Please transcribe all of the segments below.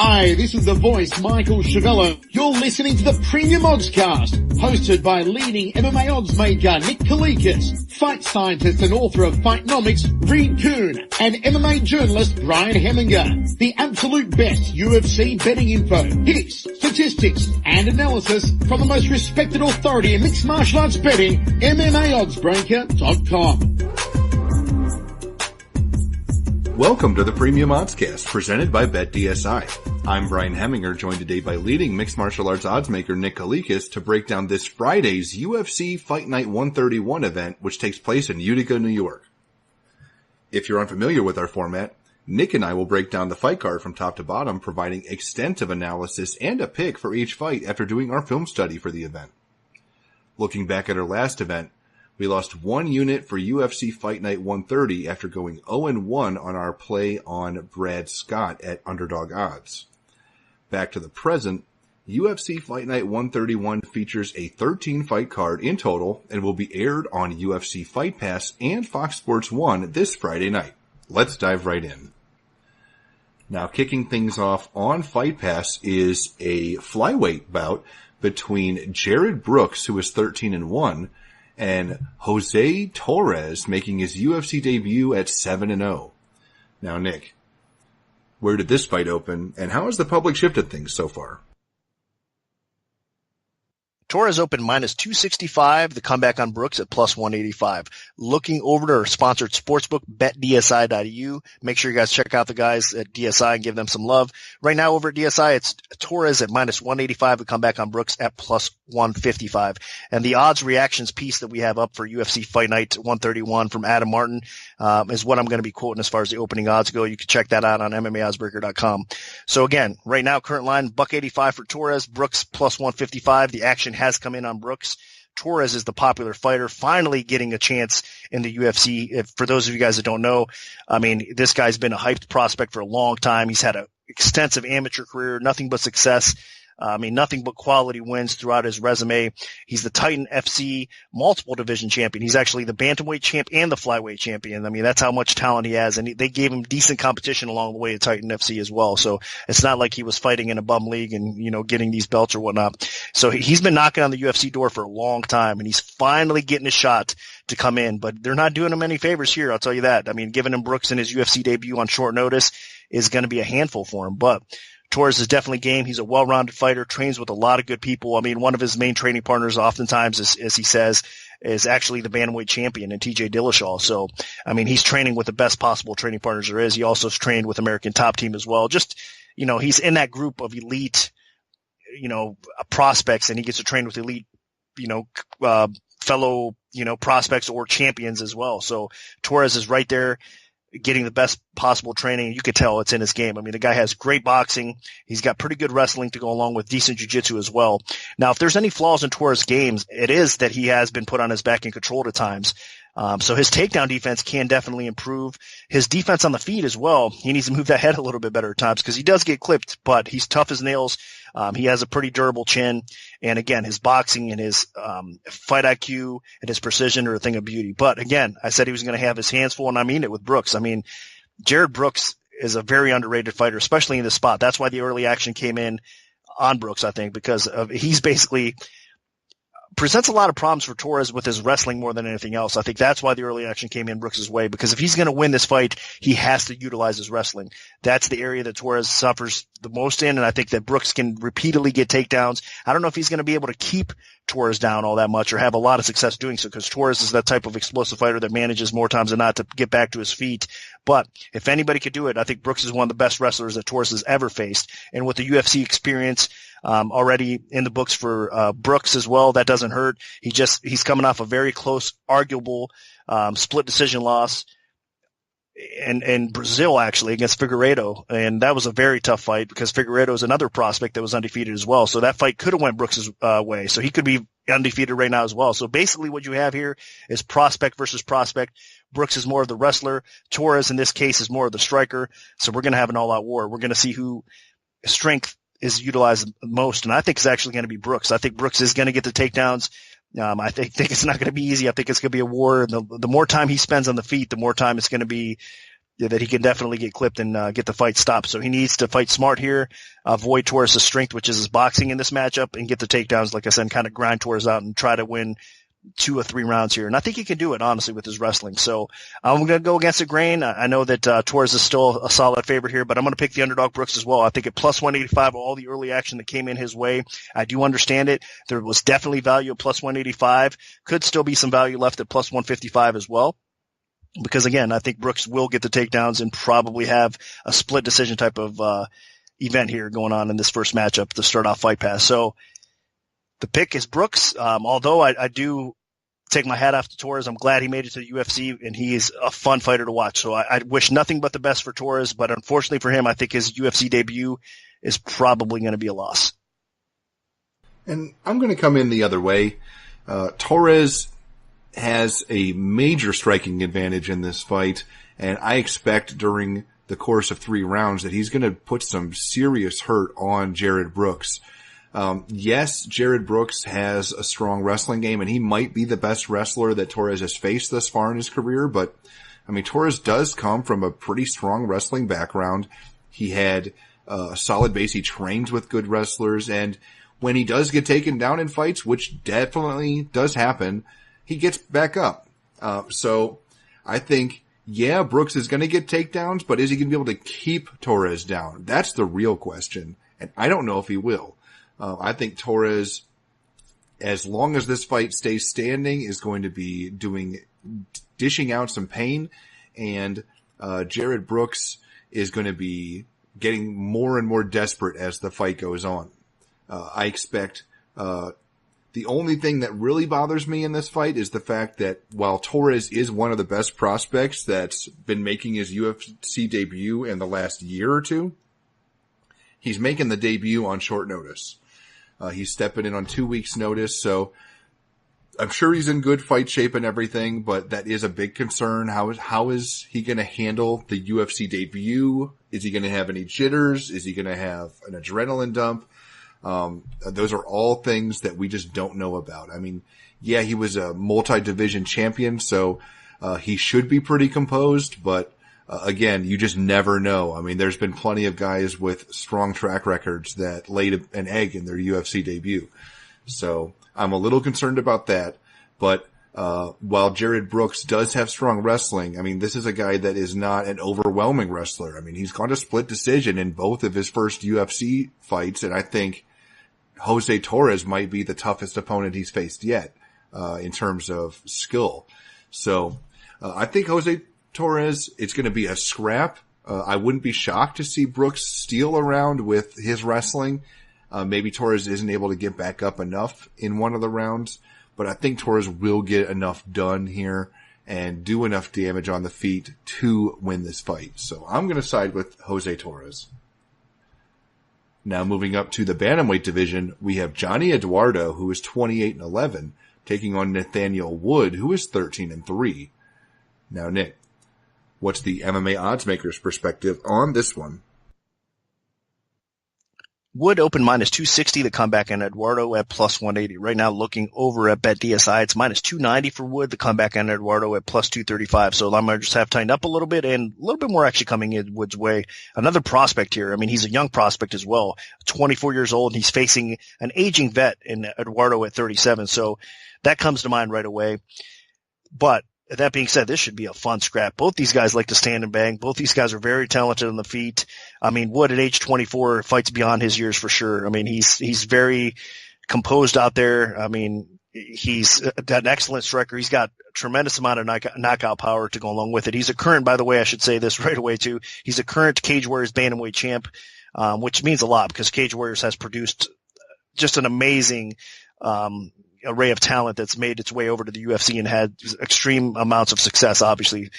Hi, this is the voice, Michael Chavello. You're listening to the Premium Oddscast, hosted by leading MMA odds maker Nick Kalikas, fight scientist and author of Fightnomics Reed Kuhn, and MMA journalist Brian Hemminger. The absolute best UFC betting info, picks, statistics, and analysis from the most respected authority in mixed martial arts betting, MMAOddsBreaker.com. Welcome to the Premium Oddscast, presented by BetDSI. I'm Brian Hemminger, joined today by leading mixed martial arts oddsmaker Nick Kalikas to break down this Friday's UFC Fight Night 131 event, which takes place in Utica, New York. If you're unfamiliar with our format, Nick and I will break down the fight card from top to bottom, providing extensive analysis and a pick for each fight after doing our film study for the event. Looking back at our last event, we lost 1 unit for UFC Fight Night 130 after going 0-1 on our play on Brad Scott at underdog odds. Back to the present, UFC Fight Night 131 features a 13-fight card in total and will be aired on UFC Fight Pass and Fox Sports 1 this Friday night. Let's dive right in. Now, kicking things off on Fight Pass is a flyweight bout between Jared Brooks, who is 13-1, and Jose Torres making his UFC debut at 7-0. Now, Nick, where did this fight open, and how has the public shifted things so far? Torres opened minus 265, the comeback on Brooks at plus 185. Looking over to our sponsored sportsbook, betdsi.eu. Make sure you guys check out the guys at DSI and give them some love. Right now over at DSI, it's Torres at minus 185, the comeback on Brooks at plus 155. And the odds reactions piece that we have up for UFC Fight Night 131 from Adam Martin is what I'm going to be quoting as far as the opening odds go. You can check that out on MMAOddsBreaker.com. So again, right now, current line, $185 for Torres, Brooks plus 155. The action has come in on Brooks. Torres is the popular fighter, finally getting a chance in the UFC. For those of you guys that don't know, I mean, this guy's been a hyped prospect for a long time. He's had an extensive amateur career, nothing but success. Nothing but quality wins throughout his resume. He's the Titan FC multiple division champion. He's actually the bantamweight champ and the flyweight champion. I mean, that's how much talent he has. And they gave him decent competition along the way at Titan FC as well. So it's not like he was fighting in a bum league and, getting these belts or whatnot. So he's been knocking on the UFC door for a long time, and he's finally getting a shot to come in, but they're not doing him any favors here. I'll tell you that. I mean, giving him Brooks in his UFC debut on short notice is going to be a handful for him, but Torres is definitely game. He's a well-rounded fighter, trains with a lot of good people. I mean, one of his main training partners oftentimes, as he says, is actually the bantamweight champion in TJ Dillashaw. So, I mean, he's training with the best possible training partners there is. He also has trained with American Top Team as well. Just, he's in that group of elite, prospects, and he gets to train with elite, fellow, prospects or champions as well. So Torres is right there, getting the best possible training. You could tell it's in his game. I mean, the guy has great boxing. He's got pretty good wrestling to go along with decent jiu-jitsu as well. Now, if there's any flaws in Torres' games, it is that he has been put on his back and controlled at times. So his takedown defense can definitely improve. His defense on the feet as well. He needs to move that head a little bit better at times because he does get clipped, but he's tough as nails. He has a pretty durable chin. And again, his boxing and his fight IQ and his precision are a thing of beauty. But again, I said he was going to have his hands full, and I mean it with Brooks. I mean, Jared Brooks is a very underrated fighter, especially in this spot. That's why the early action came in on Brooks, I think, because he's basically presents a lot of problems for Torres with his wrestling more than anything else. I think that's why the early action came in Brooks' way, because if he's going to win this fight, he has to utilize his wrestling. That's the area that Torres suffers the most in, and I think that Brooks can repeatedly get takedowns. I don't know if he's going to be able to keep Torres down all that much or have a lot of success doing so, because Torres is that type of explosive fighter that manages more times than not to get back to his feet. But if anybody could do it, I think Brooks is one of the best wrestlers that Torres has ever faced. And with the UFC experience already in the books for Brooks as well, that doesn't hurt. He's coming off a very close, arguable split decision loss in Brazil, actually, against Figueiredo. And that was a very tough fight because Figueiredo is another prospect that was undefeated as well. So that fight could have went Brooks' way. So he could be undefeated right now as well. So basically what you have here is prospect versus prospect. Brooks is more of the wrestler. Torres, in this case, is more of the striker. So we're going to have an all-out war. We're going to see who strength is utilized most. And I think it's actually going to be Brooks. I think Brooks is going to get the takedowns. I think it's not going to be easy. I think it's going to be a war. The more time he spends on the feet, the more time it's going to be that he can definitely get clipped and get the fight stopped. So he needs to fight smart here, avoid Torres' strength, which is his boxing in this matchup, and get the takedowns, like I said, and kind of grind Torres out and try to win 2 or 3 rounds here. And I think he can do it, honestly, with his wrestling. So I'm going to go against the grain. I know that Torres is still a solid favorite here, but I'm going to pick the underdog Brooks as well. I think at plus 185, all the early action that came in his way, I do understand it. There was definitely value at plus 185. Could still be some value left at plus 155 as well. Because again, I think Brooks will get the takedowns and probably have a split decision type of event here going on in this first matchup to start off Fight Pass. So the pick is Brooks. Although I do take my hat off to Torres, I'm glad he made it to the UFC, and he is a fun fighter to watch. So I wish nothing but the best for Torres, but unfortunately for him, I think his UFC debut is probably going to be a loss. And I'm going to come in the other way. Torres has a major striking advantage in this fight, and I expect during the course of 3 rounds that he's going to put some serious hurt on Jared Brooks. Yes, Jared Brooks has a strong wrestling game, and he might be the best wrestler that Torres has faced thus far in his career, but I mean, Torres does come from a pretty strong wrestling background. He had a solid base. He trains with good wrestlers, and when he does get taken down in fights, which definitely does happen, he gets back up. So I think, yeah, Brooks is going to get takedowns, but is he going to be able to keep Torres down? That's the real question. And I don't know if he will. I think Torres, as long as this fight stays standing, is going to be dishing out some pain. And Jared Brooks is going to be getting more and more desperate as the fight goes on. I expect, the only thing that really bothers me in this fight is the fact that while Torres is one of the best prospects that's been making his UFC debut in the last year or two, he's making the debut on short notice. He's stepping in on 2 weeks notice, so I'm sure he's in good fight shape and everything, but that is a big concern. How is he going to handle the UFC debut? Is he going to have any jitters? Is he going to have an adrenaline dump? Those are all things that we just don't know about. I mean, yeah, he was a multi-division champion, so he should be pretty composed, but again, you just never know. I mean, there's been plenty of guys with strong track records that laid an egg in their UFC debut. So I'm a little concerned about that, but while Jared Brooks does have strong wrestling, I mean, this is a guy that is not an overwhelming wrestler. I mean, he's gone to split decision in both of his first UFC fights, and I think Jose Torres might be the toughest opponent he's faced yet, in terms of skill. So, I think Jose Torres, it's going to be a scrap. I wouldn't be shocked to see Brooks steal around with his wrestling. Maybe Torres isn't able to get back up enough in one of the rounds, but I think Torres will get enough done here and do enough damage on the feet to win this fight. So I'm going to side with Jose Torres. Now moving up to the bantamweight division, we have Johnny Eduardo, who is 28-11, taking on Nathaniel Wood, who is 13-3. Now, Nick, what's the MMA oddsmaker's perspective on this one? Wood open minus 260 the comeback, and Eduardo at plus 180. Right now, looking over at BetDSI, it's minus 290 for Wood, the comeback, and Eduardo at plus 235. So I might just have tightened up a little bit, and a little bit more actually coming in Wood's way. Another prospect here. I mean, he's a young prospect as well, 24 years old, and he's facing an aging vet in Eduardo at 37. So that comes to mind right away. But that being said, this should be a fun scrap. Both these guys like to stand and bang. Both these guys are very talented on the feet. I mean, Wood at age 24 fights beyond his years for sure. I mean, he's very composed out there. I mean, he's an excellent striker. He's got a tremendous amount of knockout power to go along with it. He's a current, by the way, I should say this right away too. He's a current Cage Warriors bantamweight champ, which means a lot because Cage Warriors has produced just an amazing, array of talent that's made its way over to the UFC and had extreme amounts of success, obviously,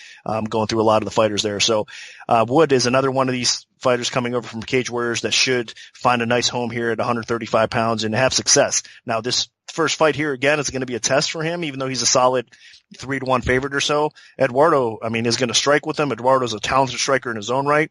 going through a lot of the fighters there. So, Wood is another one of these fighters coming over from Cage Warriors that should find a nice home here at 135 pounds and have success. Now, this first fight here, again, is going to be a test for him, even though he's a solid 3-1 favorite or so. Eduardo, I mean, is going to strike with him. Eduardo's a talented striker in his own right.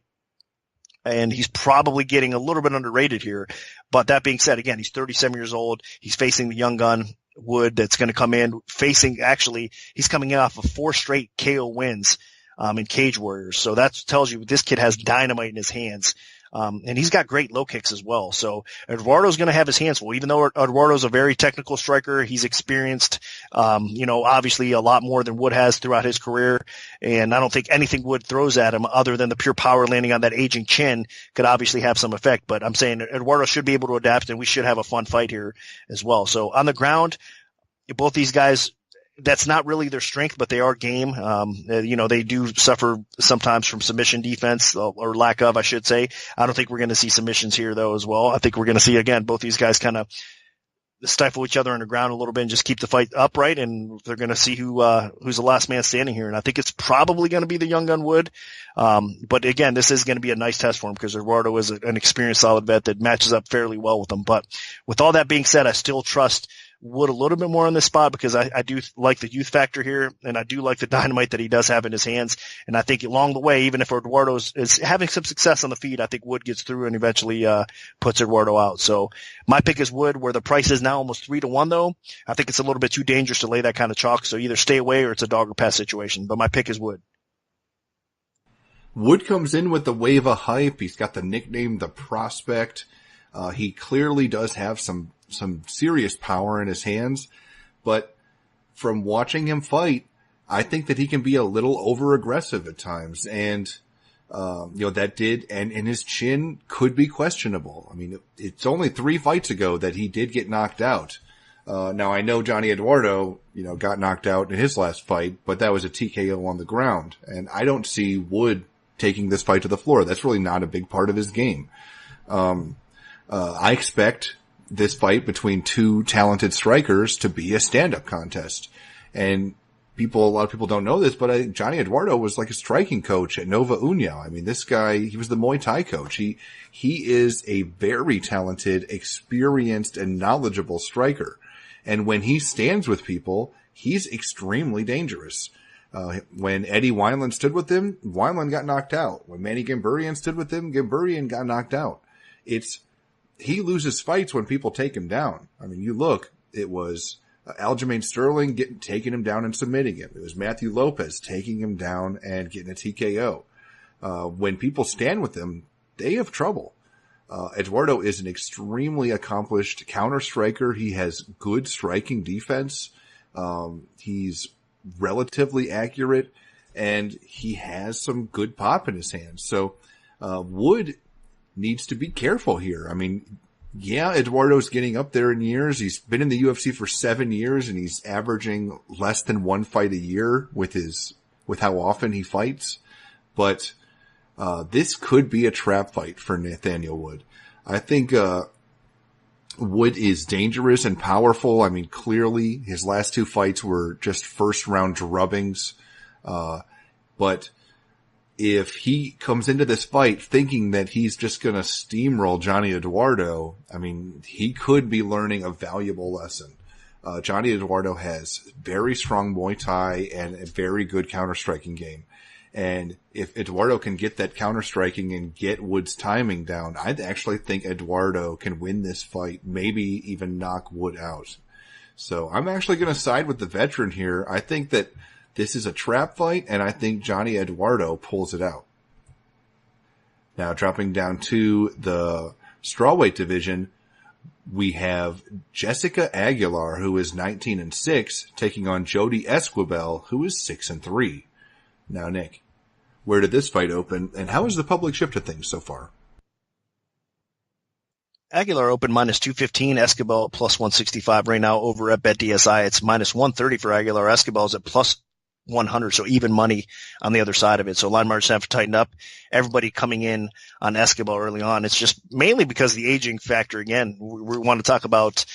And he's probably getting a little bit underrated here. But that being said, again, he's 37 years old. He's facing the young gun, Wood, that's going to come in facing, actually, he's coming in off of 4 straight KO wins in Cage Warriors. So that tells you this kid has dynamite in his hands. And he's got great low kicks as well. So Eduardo's going to have his hands full, even though Eduardo's a very technical striker. He's experienced, obviously a lot more than Wood has throughout his career. And I don't think anything Wood throws at him other than the pure power landing on that aging chin could obviously have some effect. But I'm saying Eduardo should be able to adapt, and we should have a fun fight here as well. So on the ground, both these guys, that's not really their strength, but they are game. They do suffer sometimes from submission defense, or lack of, I should say. I don't think we're going to see submissions here though as well. I think we're going to see, again, both these guys kind of stifle each other on the ground a little bit and just keep the fight upright, and they're going to see who's the last man standing here. And I think it's probably going to be the young gun Wood. But again, this is going to be a nice test for him because Eduardo is an experienced solid vet that matches up fairly well with him. But with all that being said, I still trust Wood a little bit more on this spot because I do like the youth factor here, and I do like the dynamite that he does have in his hands. And I think along the way, even if Eduardo is having some success on the feet, I think Wood gets through and eventually puts Eduardo out. So my pick is Wood, where the price is now almost 3-1 though. I think it's a little bit too dangerous to lay that kind of chalk. So either stay away or it's a dog or pass situation. But my pick is Wood. Wood comes in with the wave of hype. He's got the nickname, the Prospect. He clearly does have some serious power in his hands, but from watching him fight, I think that he can be a little over aggressive at times. And, that did, and his chin could be questionable. I mean, it's only 3 fights ago that he did get knocked out. Now I know Johnny Eduardo, got knocked out in his last fight, but that was a TKO on the ground. And I don't see Wood taking this fight to the floor. That's really not a big part of his game. I expect this fight between two talented strikers to be a stand-up contest. And a lot of people don't know this, but Johnny Eduardo was like a striking coach at Nova União. I mean, this guy, he was the Muay Thai coach. He is a very talented, experienced, and knowledgeable striker. And when he stands with people, he's extremely dangerous. When Eddie Wineland stood with him, Wineland got knocked out. When Manny Gamburian stood with him, Gamburian got knocked out. He loses fights when people take him down. I mean, you look, it was Aljamain Sterling taking him down and submitting him. It was Matthew Lopez taking him down and getting a TKO. When people stand with him, they have trouble. Eduardo is an extremely accomplished counter striker. He has good striking defense. He's relatively accurate, and he has some good pop in his hands. So, Wood needs to be careful here. I mean, yeah, Eduardo's getting up there in years. He's been in the UFC for 7 years, and he's averaging less than 1 fight a year with how often he fights. But this could be a trap fight for Nathaniel Wood. I think Wood is dangerous and powerful. I mean, clearly his last 2 fights were just first round drubbings. But if he comes into this fight thinking that he's just going to steamroll Johnny Eduardo, I mean, he could be learning a valuable lesson. Johnny Eduardo has very strong Muay Thai and a very good counter-striking game. And if Eduardo can get that counter-striking and get Wood's timing down, I'd actually think Eduardo can win this fight, maybe even knock Wood out. So I'm actually going to side with the veteran here. I think that this is a trap fight, and I think Johnny Eduardo pulls it out. Now, dropping down to the strawweight division, we have Jessica Aguilar, who is 19-6, taking on Jodie Esquibel, who is 6-3. Now, Nick, where did this fight open, and how has the public shifted things so far? Aguilar opened -215, Esquibel at +165 right now over at BetDSI. It's -130 for Aguilar. Esquibel's at +100, so even money on the other side of it. So line margins have to tighten up. Everybody coming in on Esquibel early on. It's just mainly because the aging factor. Again, we want to talk about,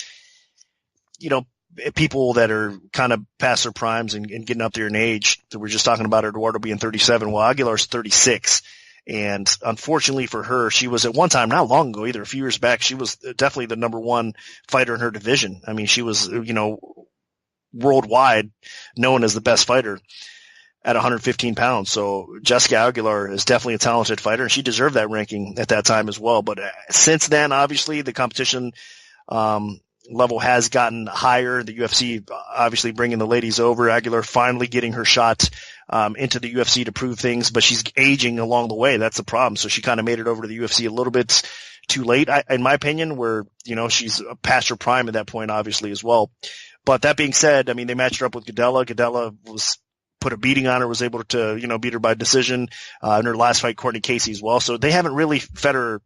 people that are kind of past their primes and getting up there in age. So we're just talking about Eduardo being 37. Well, Aguilar's 36. And unfortunately for her, she was at one time, not long ago either, a few years back, she was definitely the number 1 fighter in her division. I mean, she was, worldwide known as the best fighter at 115 pounds. So Jessica Aguilar is definitely a talented fighter, and she deserved that ranking at that time as well. But since then, obviously, the competition level has gotten higher. The UFC obviously bringing the ladies over. Aguilar finally getting her shot into the UFC to prove things, but she's aging along the way. That's the problem. So she kind of made it over to the UFC a little bit too late, in my opinion, where, she's past her prime at that point, obviously, as well. But that being said, I mean, they matched her up with Gadella. Gadella put a beating on her, was able to, beat her by decision in her last fight, Courtney Casey as well. So they haven't really fed her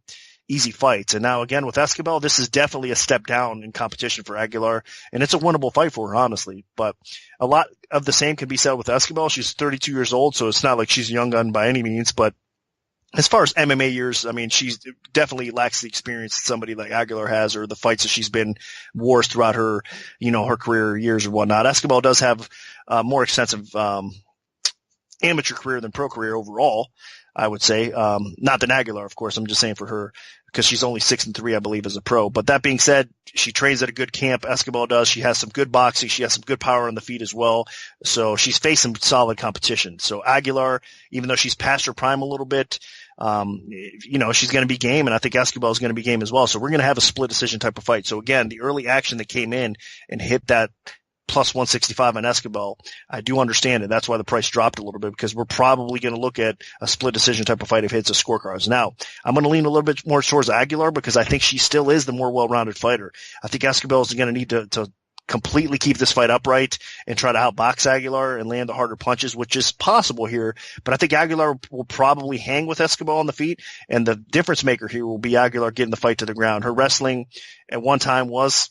easy fights. And now again with Escobar, this is definitely a step down in competition for Aguilar, and it's a winnable fight for her, honestly. But a lot of the same can be said with Escobar. She's 32 years old, so it's not like she's a young gun by any means. But as far as MMA years, I mean, she's definitely lacks the experience that somebody like Aguilar has, or the fights that she's been wars throughout her, her career years or whatnot. Escobar does have more extensive amateur career than pro career overall, I would say. Not than Aguilar, of course. I'm just saying for her, because she's only 6-3, I believe, as a pro. But that being said, she trains at a good camp. Escobar does. She has some good boxing. She has some good power on the feet as well. So she's faced some solid competition. So Aguilar, even though she's past her prime a little bit, she's going to be game, and I think Escobar is going to be game as well. So we're going to have a split decision type of fight. So again, the early action that came in and hit that plus 165 on Escobar, I do understand it. That's why the price dropped a little bit, because we're probably going to look at a split decision type of fight if it hits the scorecards. Now, I'm going to lean a little bit more towards Aguilar, because I think she still is the more well-rounded fighter. I think Escobar is going to need to completely keep this fight upright and try to outbox Aguilar and land the harder punches, which is possible here. But I think Aguilar will probably hang with Escobar on the feet, and the difference maker here will be Aguilar getting the fight to the ground. Her wrestling at one time was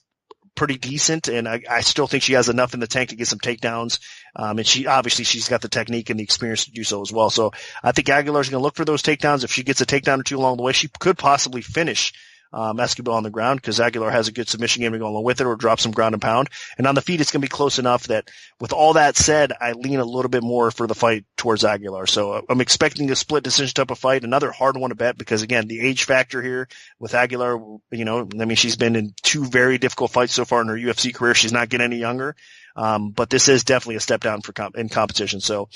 pretty decent, and I still think she has enough in the tank to get some takedowns. And she's got the technique and the experience to do so as well. So I think Aguilar's going to look for those takedowns. If she gets a takedown or two along the way, she could possibly finish Escobar on the ground, because Aguilar has a good submission game to go along with it, or drop some ground and pound. And on the feet, it's going to be close enough that, with all that said, I lean a little bit more for the fight towards Aguilar. So I'm expecting a split decision type of fight, another hard one to bet, because again, the age factor here with Aguilar, she's been in two very difficult fights so far in her UFC career. She's not getting any younger. But this is definitely a step down in competition. So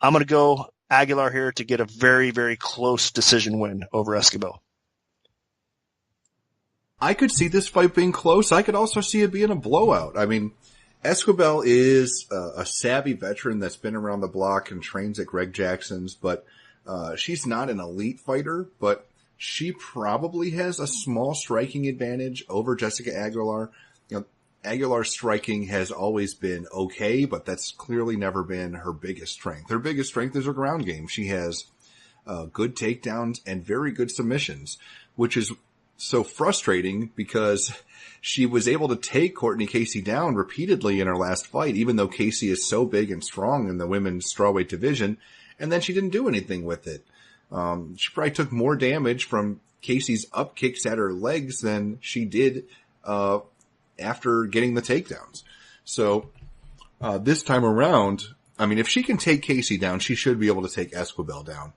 I'm going to go Aguilar here to get a very, very close decision win over Escobar. I could see this fight being close. I could also see it being a blowout. I mean, Escobar is a savvy veteran that's been around the block and trains at Greg Jackson's, but she's not an elite fighter, but she probably has a small striking advantage over Jessica Aguilar. Aguilar's striking has always been okay, but that's clearly never been her biggest strength. Her biggest strength is her ground game. She has good takedowns and very good submissions, which is so frustrating, because she was able to take Courtney Casey down repeatedly in her last fight, even though Casey is so big and strong in the women's strawweight division, and then she didn't do anything with it. She probably took more damage from Casey's up kicks at her legs than she did after getting the takedowns. So this time around, I mean, if she can take Casey down, she should be able to take Escobar down.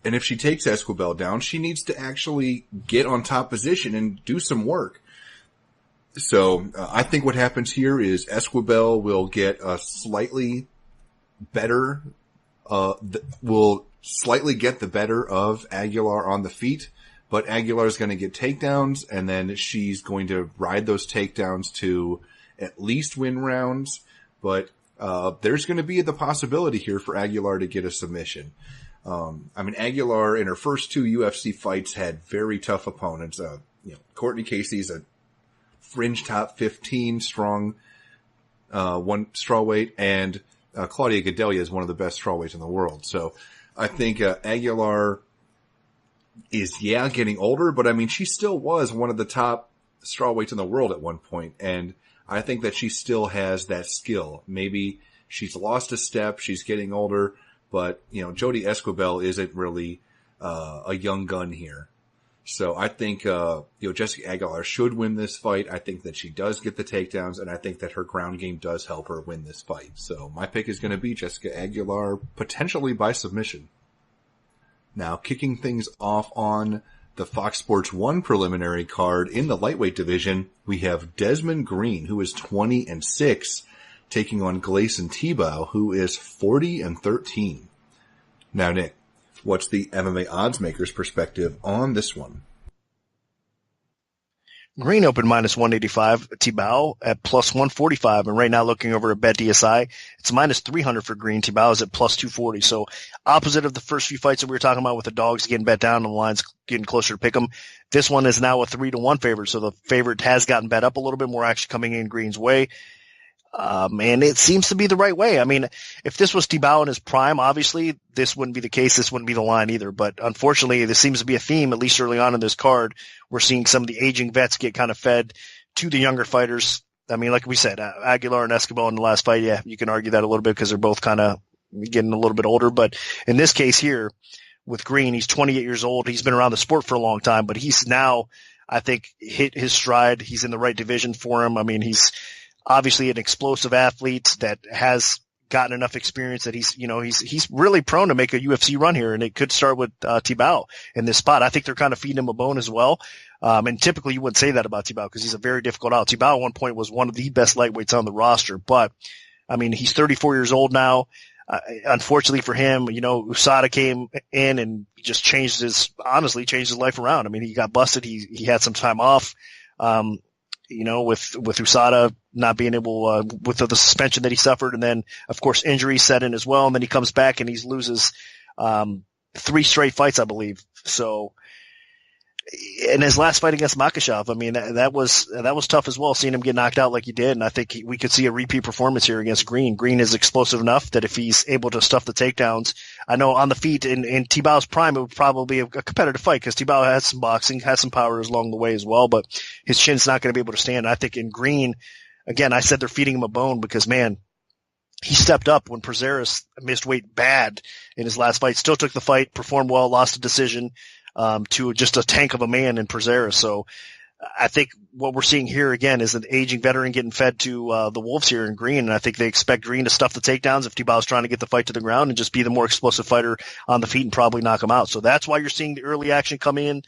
And if she takes Escobar down, she needs to actually get on top position and do some work. So I think what happens here is Escobar will get a slightly better, will slightly get the better of Aguilar on the feet, but Aguilar is going to get takedowns, and then she's going to ride those takedowns to at least win rounds. But there's going to be the possibility here for Aguilar to get a submission. Aguilar in her first two UFC fights had very tough opponents. Courtney Casey's a fringe top 15 strong, one strawweight, and Claudia Gadelha is one of the best strawweights in the world. So I think Aguilar is, getting older, but I mean, she still was one of the top strawweights in the world at one point, and I think that she still has that skill. Maybe she's lost a step, she's getting older, but, Jody Escobar isn't really a young gun here. So I think, Jessica Aguilar should win this fight. I think that she does get the takedowns, and I think that her ground game does help her win this fight. So my pick is going to be Jessica Aguilar, potentially by submission. Now, kicking things off on the Fox Sports 1 preliminary card in the lightweight division, we have Desmond Green, who is 20-6, taking on Gleison Tebow, who is 40-13. Now, Nick, what's the MMA odds maker's perspective on this one? Green opened minus 185, Tibau at plus 145. And right now looking over at BetDSI, it's minus 300 for Green. Tibau is at plus 240. So opposite of the first few fights that we were talking about with the dogs getting bet down and the lines getting closer to pick them. This one is now a 3-1 favorite. So the favorite has gotten bet up a little bit more, action coming in Green's way. And it seems to be the right way. I mean, if this was Tibau in his prime, obviously this wouldn't be the case. This wouldn't be the line either. But unfortunately, this seems to be a theme, at least early on in this card. We're seeing some of the aging vets get kind of fed to the younger fighters. I mean, like we said, Aguilar and Escobar in the last fight, yeah, you can argue that a little bit because they're both kind of getting a little bit older. But in this case here with Green, he's 28 years old. He's been around the sport for a long time, but he's now, I think, hit his stride. He's in the right division for him. I mean, he's obviously an explosive athlete that has gotten enough experience that he's really prone to make a UFC run here, and it could start with Tibau in this spot. I think they're kind of feeding him a bone as well. And typically you wouldn't say that about Tibau because he's a very difficult out. Tibau at one point was one of the best lightweights on the roster, but I mean, he's 34 years old now. Unfortunately for him, USADA came in and just changed his life around. I mean, he got busted. He had some time off. With USADA not being able, with the suspension that he suffered. And then, of course, injuries set in as well. And then he comes back and he loses, 3 straight fights, I believe. So, in his last fight against Makhachev, I mean, that was tough as well, seeing him get knocked out like he did. And I think we could see a repeat performance here against Green. Green is explosive enough that if he's able to stuff the takedowns, I know on the feet in Tibau's prime, it would probably be a competitive fight because Tibau has some boxing, has some power along the way as well, but his chin's not going to be able to stand. And I think in Green, again, I said they're feeding him a bone because, man, he stepped up when Prazeres missed weight bad in his last fight, still took the fight, performed well, lost a decision. To just a tank of a man in Prazeres. So I think what we're seeing here again is an aging veteran getting fed to the Wolves here in Green, and I think they expect Green to stuff the takedowns if Tibau's trying to get the fight to the ground and just be the more explosive fighter on the feet and probably knock him out. So that's why you're seeing the early action come in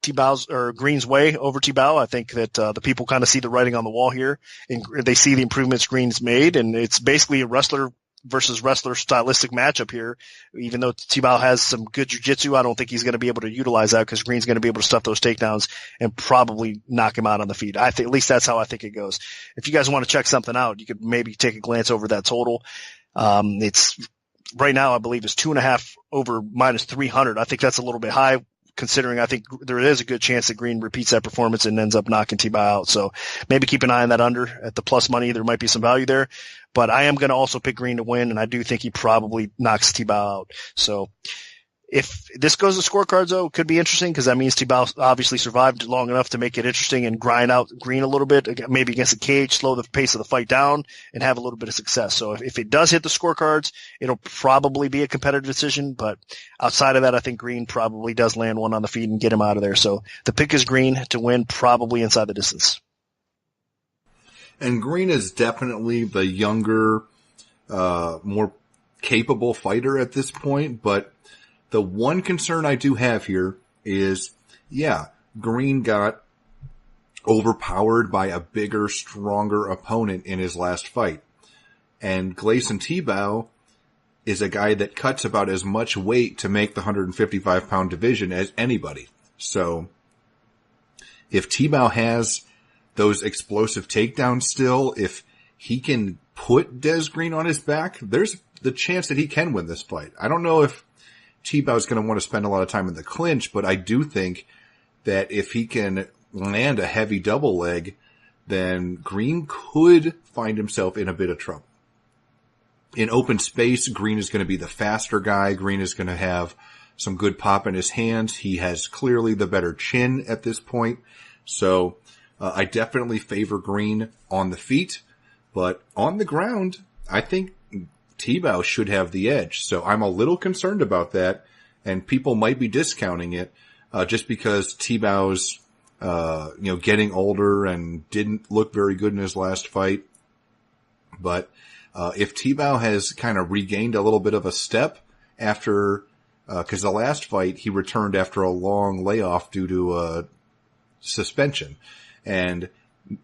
Green's way over Tibau. I think that the people kind of see the writing on the wall here, and they see the improvements Green's made, and it's basically a wrestler versus wrestler stylistic matchup here. Even though Tibau has some good jiu-jitsu, I don't think he's going to be able to utilize that because Green's going to be able to stuff those takedowns and probably knock him out on the feet. I think, at least that's how I think it goes. If you guys want to check something out, you could maybe take a glance over that total. It's right now, I believe, is 2.5 over minus 300. I think that's a little bit high, considering I think there is a good chance that Green repeats that performance and ends up knocking Tibau out. So maybe keep an eye on that under at the plus money. There might be some value there, but I am going to also pick Green to win, and I do think he probably knocks Tibau out. So if this goes to scorecards, though, it could be interesting because that means Tibau obviously survived long enough to make it interesting and grind out Green a little bit, maybe against the cage, slow the pace of the fight down, and have a little bit of success. So if it does hit the scorecards, it'll probably be a competitive decision. But outside of that, I think Green probably does land one on the feet and get him out of there. So the pick is Green to win, probably inside the distance. And Green is definitely the younger, more capable fighter at this point, but the one concern I do have here is, Green got overpowered by a bigger, stronger opponent in his last fight. And Gleison Tibau is a guy that cuts about as much weight to make the 155-pound division as anybody. So if Tibau has those explosive takedowns still, if he can put Des Green on his back, there's the chance that he can win this fight. I don't know if Tibau is going to want to spend a lot of time in the clinch, but I do think that if he can land a heavy double leg, then Green could find himself in a bit of trouble. In open space, Green is going to be the faster guy. Green is going to have some good pop in his hands. He has clearly the better chin at this point. So I definitely favor Green on the feet, but on the ground, I think Tibau should have the edge. So I'm a little concerned about that, and people might be discounting it just because Tibau's getting older and didn't look very good in his last fight. But if Tibau has kind of regained a little bit of a step after, because the last fight he returned after a long layoff due to suspension, and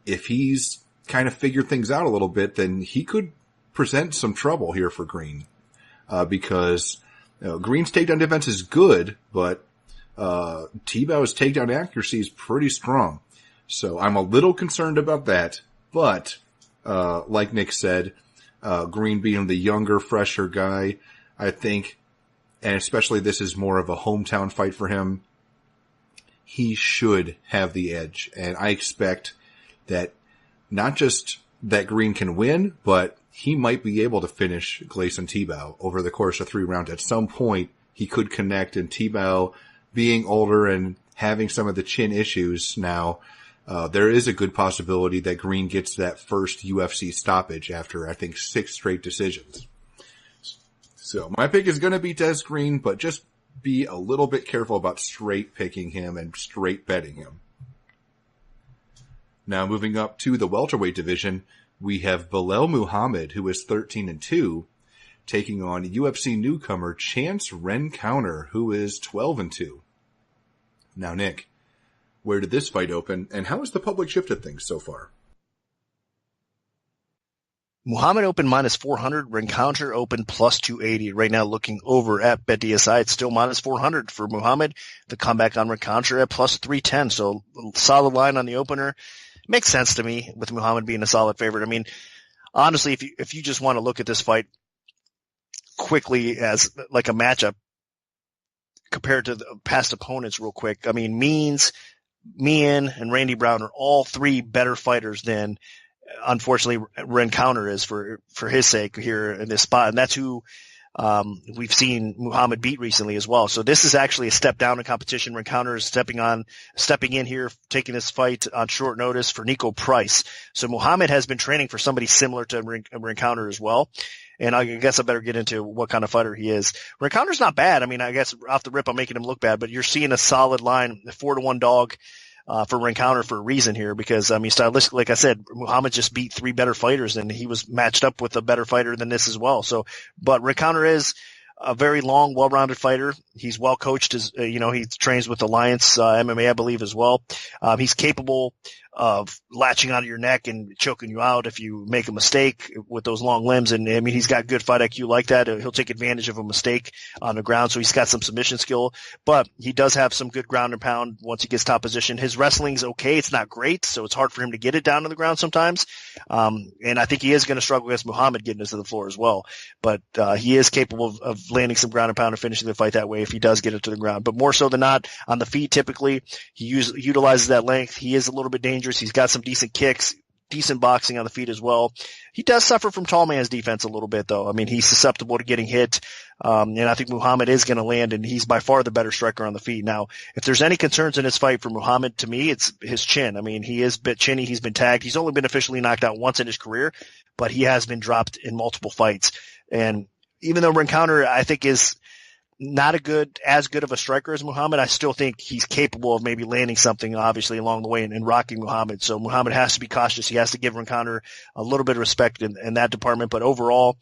if he's kind of figured things out a little bit, then he could present some trouble here for Green, because Green's takedown defense is good, but Tibau's takedown accuracy is pretty strong. So I'm a little concerned about that. But, like Nick said, Green being the younger, fresher guy, I think, and especially this is more of a hometown fight for him, he should have the edge. And I expect that not just that Green can win, but he might be able to finish Gleison Tebow over the course of 3 rounds. At some point, he could connect, and Tebow, being older and having some of the chin issues now, there is a good possibility that Green gets that first UFC stoppage after, I think, 6 straight decisions. So my pick is going to be Des Green, but just be a little bit careful about straight picking him and straight betting him. Now moving up to the welterweight division, we have Belal Muhammad, who is 13-2, taking on UFC newcomer Chance Rencounter, who is 12-2. Now, Nick, where did this fight open, and how has the public shifted things so far? Muhammad opened minus 400. Rencounter opened plus 280. Right now, looking over at BetDSI, it's still minus 400 for Muhammad. The comeback on Rencounter at plus 310. So solid line on the opener. Makes sense to me with Muhammad being a solid favorite. I mean, honestly, if you just want to look at this fight quickly as like a matchup compared to the past opponents real quick, I mean, Meehan and Randy Brown are all 3 better fighters than, unfortunately, Rencounter is for his sake here in this spot. And that's who we've seen Muhammad beat recently as well. So this is actually a step down in competition. Rencounter is stepping in here, taking this fight on short notice for Nico Price. So Muhammad has been training for somebody similar to Rencounter as well. And I guess I better get into what kind of fighter he is. Rencounter's not bad. I mean, I guess off the rip, I'm making him look bad, but you're seeing a solid line, a 4-1 dog for Rencounter for a reason here, because, I mean, stylistically, like I said, Muhammad just beat 3 better fighters, and he was matched up with a better fighter than this as well. So, but Rencounter is a very long, well-rounded fighter. He's well coached. He trains with Alliance MMA, I believe, as well. He's capable of latching onto your neck and choking you out if you make a mistake with those long limbs. And I mean, he's got good fight IQ like that. He'll take advantage of a mistake on the ground. So he's got some submission skill, but he does have some good ground and pound once he gets top position. His wrestling's okay. It's not great. So it's hard for him to get it down to the ground sometimes. And I think he is going to struggle against Muhammad getting us to the floor as well. But, he is capable of landing some ground and pound and finishing the fight that way if he does get it to the ground. But more so than not, on the feet, typically, he utilizes that length. He is a little bit dangerous. He's got some decent kicks, decent boxing on the feet as well. He does suffer from tall man's defense a little bit, though. I mean, he's susceptible to getting hit. And I think Muhammad is going to land, and he's by far the better striker on the feet. Now, if there's any concerns in this fight for Muhammad, to me, it's his chin. I mean, he is a bit chinny. He's been tagged. He's only been officially knocked out once in his career, but he has been dropped in multiple fights. And even though Rencounter, I think, is not as good of a striker as Muhammad, I still think he's capable of maybe landing something, obviously, along the way and rocking Muhammad. So Muhammad has to be cautious. He has to give Rencounter a little bit of respect in that department. But overall,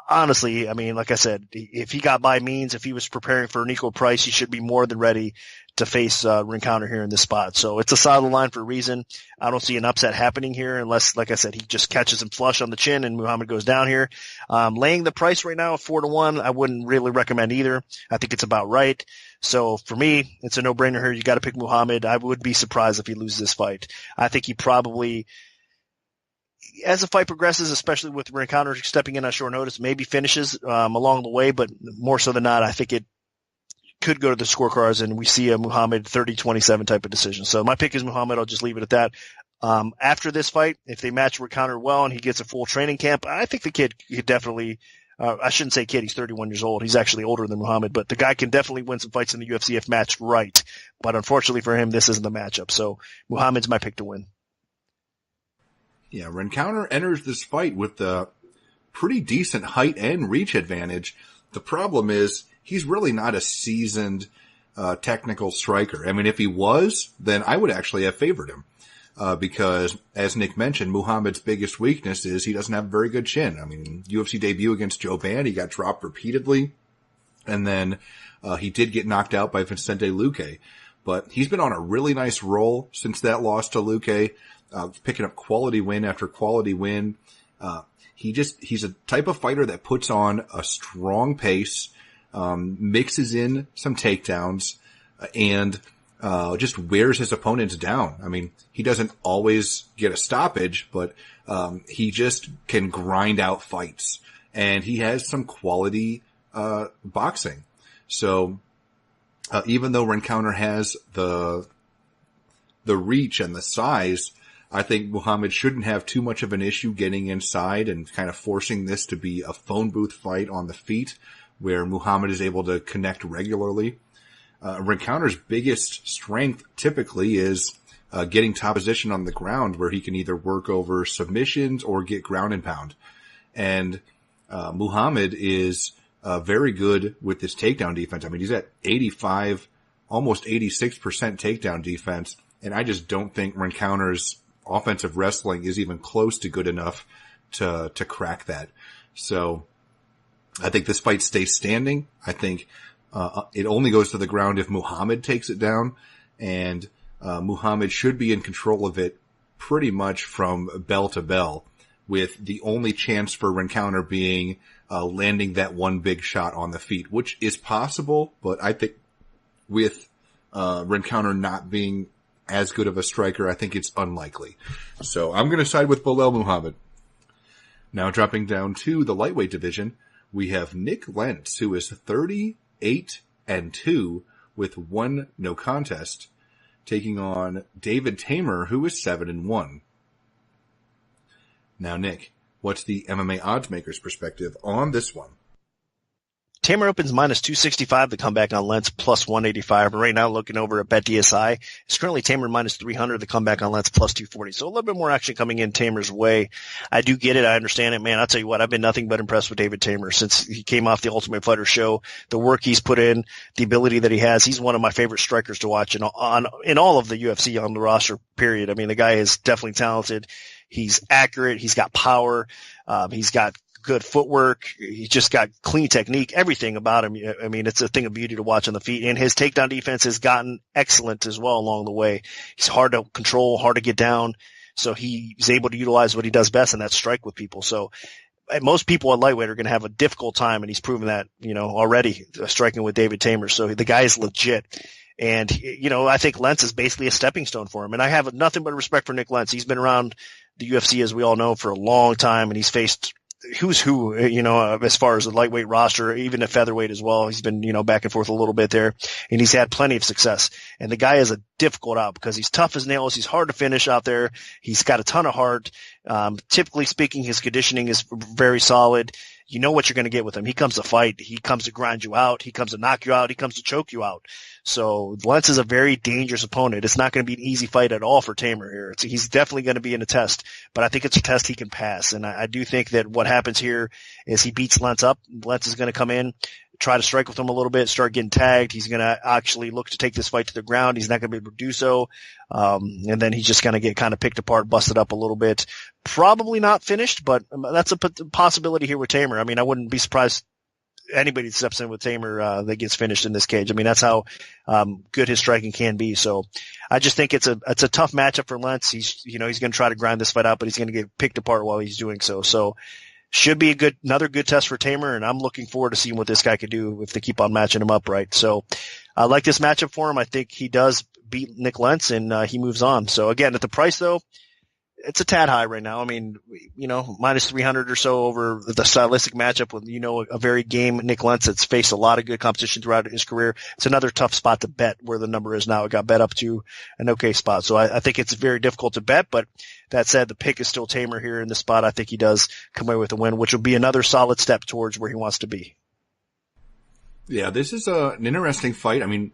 honestly, I mean, like I said, if he got by means, if he was preparing for Nico Price, he should be more than ready to face Rencounter here in this spot. So it's a solid line for a reason. I don't see an upset happening here unless, like I said, he just catches him flush on the chin and Muhammad goes down here. Laying the price right now at 4-1, I wouldn't really recommend either. I think it's about right. So for me, it's a no-brainer here. You got to pick Muhammad. I would be surprised if he loses this fight. I think he probably, as the fight progresses, especially with Rencounter stepping in on short notice, maybe finishes along the way, but more so than not, I think it could go to the scorecards and we see a Muhammad 30-27 type of decision. So my pick is Muhammad. I'll just leave it at that. After this fight, if they match Rencounter well and he gets a full training camp, I think the kid could definitely, I shouldn't say kid, he's 31 years old. He's actually older than Muhammad, but the guy can definitely win some fights in the UFC if matched right. But unfortunately for him, this isn't the matchup. So Muhammad's my pick to win. Yeah, Rencounter enters this fight with a pretty decent height and reach advantage. The problem is he's really not a seasoned technical striker. I mean, if he was, then I would actually have favored him because, as Nick mentioned, Muhammad's biggest weakness is he doesn't have a very good chin. I mean, UFC debut against Joe Band, he got dropped repeatedly, and then he did get knocked out by Vicente Luque. But he's been on a really nice roll since that loss to Luque, picking up quality win after quality win. He's a type of fighter that puts on a strong pace, mixes in some takedowns, and just wears his opponents down. I mean, he doesn't always get a stoppage, but he just can grind out fights, and he has some quality boxing. So even though Rencounter has the reach and the size, I think Muhammad shouldn't have too much of an issue getting inside and kind of forcing this to be a phone booth fight on the feet where Muhammad is able to connect regularly. Rencounter's biggest strength typically is getting top position on the ground, where he can either work over submissions or get ground and pound. And Muhammad is very good with his takedown defense. I mean, he's at 85, almost 86% takedown defense, and I just don't think Rencounter's offensive wrestling is even close to good enough to crack that. So I think this fight stays standing. I think it only goes to the ground if Muhammad takes it down, and Muhammad should be in control of it pretty much from bell to bell, with the only chance for Rencounter being landing that one big shot on the feet, which is possible, but I think with Rencounter not being as good of a striker, I think it's unlikely. So I'm going to side with Belal Muhammad. Now dropping down to the lightweight division, we have Nick Lentz, who is 38-2 with 1 no contest, taking on David Tamer, who is 7-1. Now, Nick, what's the MMA oddsmaker's perspective on this one? Tamer opens minus 265, the comeback on Lentz plus 185. But right now, looking over at BetDSI, it's currently Tamer minus 300, the comeback on Lentz plus 240. So a little bit more action coming in Tamer's way. I do get it. I understand it, man. I'll tell you what, I've been nothing but impressed with David Tamer since he came off the Ultimate Fighter show. The work he's put in, the ability that he has. He's one of my favorite strikers to watch in all of the UFC on the roster, period. I mean, the guy is definitely talented. He's accurate. He's got power. He's got good footwork. He's just got clean technique, everything about him. I mean, it's a thing of beauty to watch on the feet, and his takedown defense has gotten excellent as well along the way. He's hard to control, hard to get down. So he's able to utilize what he does best, and that's strike with people. So most people at lightweight are going to have a difficult time, and he's proven that, already striking with David Tamer. So the guy is legit. And, I think Lentz is basically a stepping stone for him. And I have nothing but respect for Nick Lentz. He's been around the UFC, as we all know, for a long time, and he's faced who's who, as far as the lightweight roster, even at featherweight as well. He's been, back and forth a little bit there, and he's had plenty of success. And the guy is a difficult out because he's tough as nails. He's hard to finish out there. He's got a ton of heart. Typically speaking, his conditioning is very solid. You know what you're going to get with him. He comes to fight. He comes to grind you out. He comes to knock you out. He comes to choke you out. So Lentz is a very dangerous opponent. It's not going to be an easy fight at all for Tamer here. He's definitely going to be in a test, but I think it's a test he can pass. And I do think that what happens here is he beats Lentz up. Lentz is going to come in, try to strike with him a little bit, start getting tagged. He's going to actually look to take this fight to the ground. He's not going to be able to do so. And then he's just going to get kind of picked apart, busted up a little bit. Probably not finished, but that's a possibility here with Tamer. I mean, I wouldn't be surprised anybody that steps in with Tamer that gets finished in this cage. I mean, that's how good his striking can be. So I just think it's a tough matchup for Lentz. He's going to try to grind this fight out, but he's going to get picked apart while he's doing so. So should be another good test for Tamer, and I'm looking forward to seeing what this guy could do if they keep on matching him up right. So I like this matchup for him. I think he does beat Nick Lentz, and he moves on. So again, at the price though, it's a tad high right now. I mean, minus 300 or so over the stylistic matchup with, a very game Nick Lentz that's faced a lot of good competition throughout his career. It's another tough spot to bet where the number is now. It got bet up to an okay spot. So I think it's very difficult to bet, but that said, the pick is still Tamer here in this spot. I think he does come away with a win, which will be another solid step towards where he wants to be. Yeah, this is an interesting fight. I mean,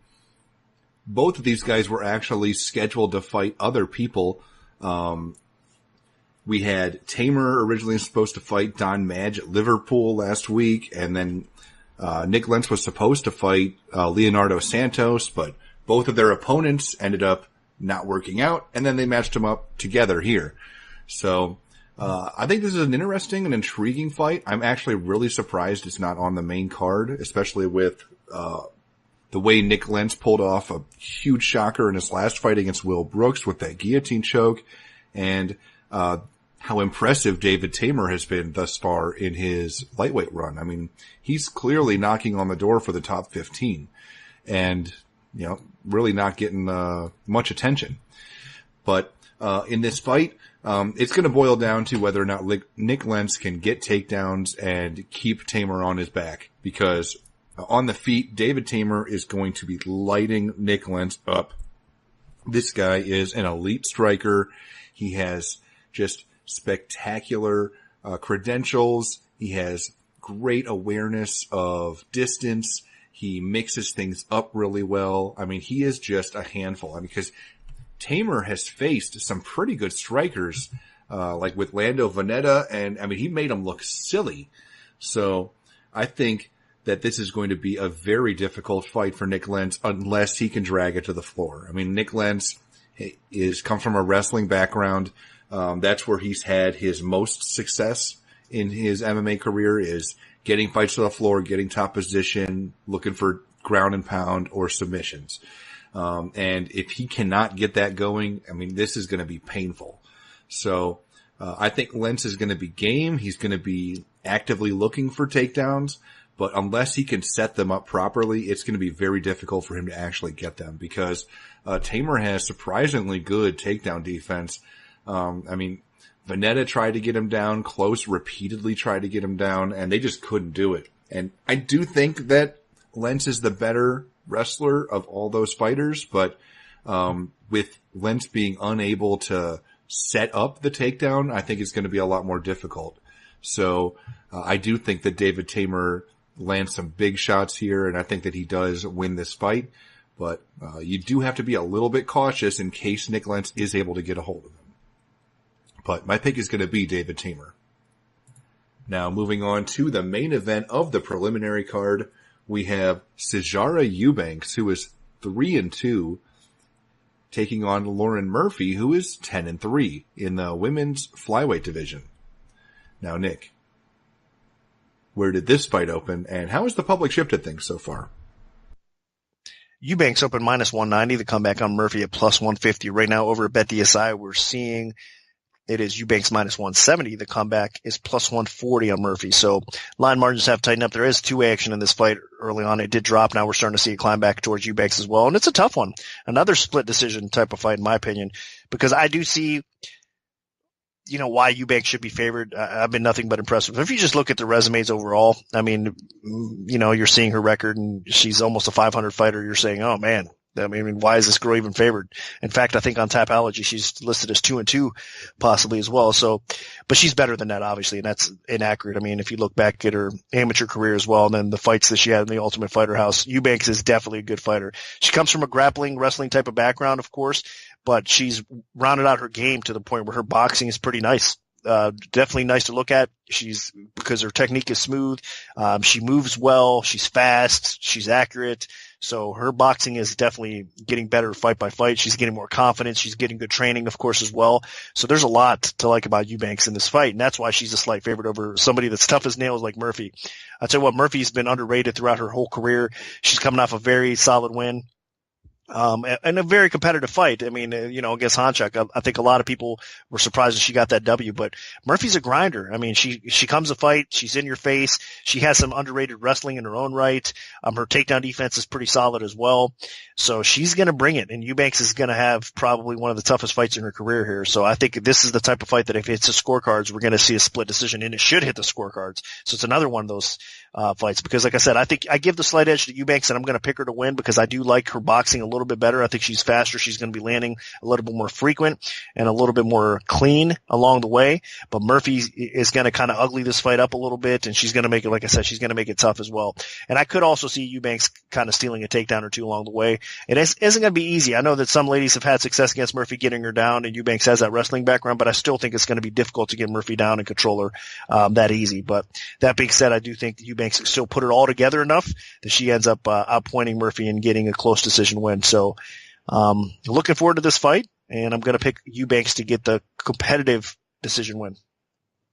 both of these guys were actually scheduled to fight other people. We had Tamer originally supposed to fight Don Madge at Liverpool last week, and then Nick Lentz was supposed to fight Leonardo Santos, but both of their opponents ended up not working out, and then they matched them up together here. So I think this is an interesting and intriguing fight. I'm actually really surprised it's not on the main card, especially with the way Nick Lentz pulled off a huge shocker in his last fight against Will Brooks with that guillotine choke, and how impressive David Tamer has been thus far in his lightweight run. I mean, he's clearly knocking on the door for the top 15. And, really not getting much attention. But in this fight, it's going to boil down to whether or not Nick Lentz can get takedowns and keep Tamer on his back. Because on the feet, David Tamer is going to be lighting Nick Lentz up. This guy is an elite striker. He has just spectacular credentials. He has great awareness of distance. He mixes things up really well. I mean, he is just a handful. I mean, because Tamer has faced some pretty good strikers, like with Lando Veneta, and I mean, he made him look silly. So I think that this is going to be a very difficult fight for Nick Lentz unless he can drag it to the floor. I mean, Nick Lentz comes from a wrestling background. That's where he's had his most success in his MMA career, is getting fights to the floor, getting top position, looking for ground and pound or submissions. And if he cannot get that going, I mean, this is going to be painful. So, I think Lentz is going to be game. He's going to be actively looking for takedowns, but unless he can set them up properly, it's going to be very difficult for him to actually get them, because, Tamer has surprisingly good takedown defense. I mean, Veneta tried to get him down, Close repeatedly tried to get him down, and they just couldn't do it. And I do think that Lentz is the better wrestler of all those fighters, but with Lentz being unable to set up the takedown, I think it's going to be a lot more difficult. So I do think that David Tamer lands some big shots here, and I think that he does win this fight, but you do have to be a little bit cautious in case Nick Lentz is able to get a hold of him. But my pick is going to be David Tamer. Now, moving on to the main event of the preliminary card, we have Sijara Eubanks, who is 3-2, taking on Lauren Murphy, who is 10-3 in the women's flyweight division. Now, Nick, where did this fight open, and how has the public shifted things so far? Eubanks open -190, the comeback on Murphy at +150. Right now, over at BetDSI, we're seeing it is Eubanks -170. The comeback is +140 on Murphy. So line margins have tightened up. There is two-way action in this fight early on. It did drop. Now we're starting to see it climb back towards Eubanks as well. And it's a tough one. Another split decision type of fight, in my opinion, because I do see, why Eubanks should be favored. I've been nothing but impressed with. If you just look at the resumes overall, I mean, you're seeing her record and she's almost a 500 fighter. You're saying, oh man, I mean, why is this girl even favored? In fact, I think on Tapology, she's listed as 2-2 possibly as well. So, but she's better than that, obviously, and that's inaccurate. I mean, if you look back at her amateur career as well, and then the fights that she had in the Ultimate Fighter House, Eubanks is definitely a good fighter. She comes from a grappling, wrestling type of background, of course, but she's rounded out her game to the point where her boxing is pretty nice. Definitely nice to look at. Because her technique is smooth. She moves well. She's fast. She's accurate. So her boxing is definitely getting better fight by fight. She's getting more confidence. She's getting good training, of course, as well. So there's a lot to like about Eubanks in this fight. And that's why she's a slight favorite over somebody that's tough as nails like Murphy. I'll tell you what, Murphy's been underrated throughout her whole career. She's coming off a very solid win. And a very competitive fight. I mean, against Honchak, I think a lot of people were surprised that she got that W, but Murphy's a grinder. I mean, she comes to fight. She's in your face. She has some underrated wrestling in her own right. Her takedown defense is pretty solid as well. So she's going to bring it, and Eubanks is going to have probably one of the toughest fights in her career here. So I think this is the type of fight that if it hits the scorecards, we're going to see a split decision, and it should hit the scorecards. So it's another one of those fights, because like I said, I think I give the slight edge to Eubanks, and I'm going to pick her to win because I do like her boxing a little bit better. I think she's faster. She's going to be landing a little bit more frequent and a little bit more clean along the way. But Murphy is going to kind of ugly this fight up a little bit, and she's going to make it, like I said, she's going to make it tough as well. And I could also see Eubanks kind of stealing a takedown or two along the way. It isn't going to be easy. I know that some ladies have had success against Murphy getting her down, and Eubanks has that wrestling background, but I still think it's going to be difficult to get Murphy down and control her that easy. But that being said, I do think that Eubanks can still put it all together enough that she ends up outpointing Murphy and getting a close decision win. So looking forward to this fight, and I'm going to pick Eubanks to get the competitive decision win.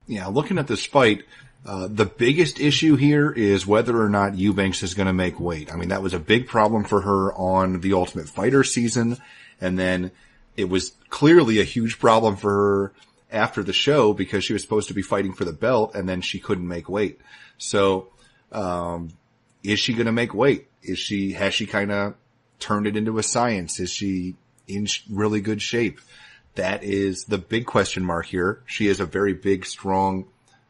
Yeah, looking at this fight, the biggest issue here is whether or not Eubanks is going to make weight. I mean, that was a big problem for her on the Ultimate Fighter season, and then it was clearly a huge problem for her after the show because she was supposed to be fighting for the belt, and then she couldn't make weight. So, is she going to make weight? Has she kind of turn it into a science? Is she in really good shape? That is the big question mark here. She is a very big, strong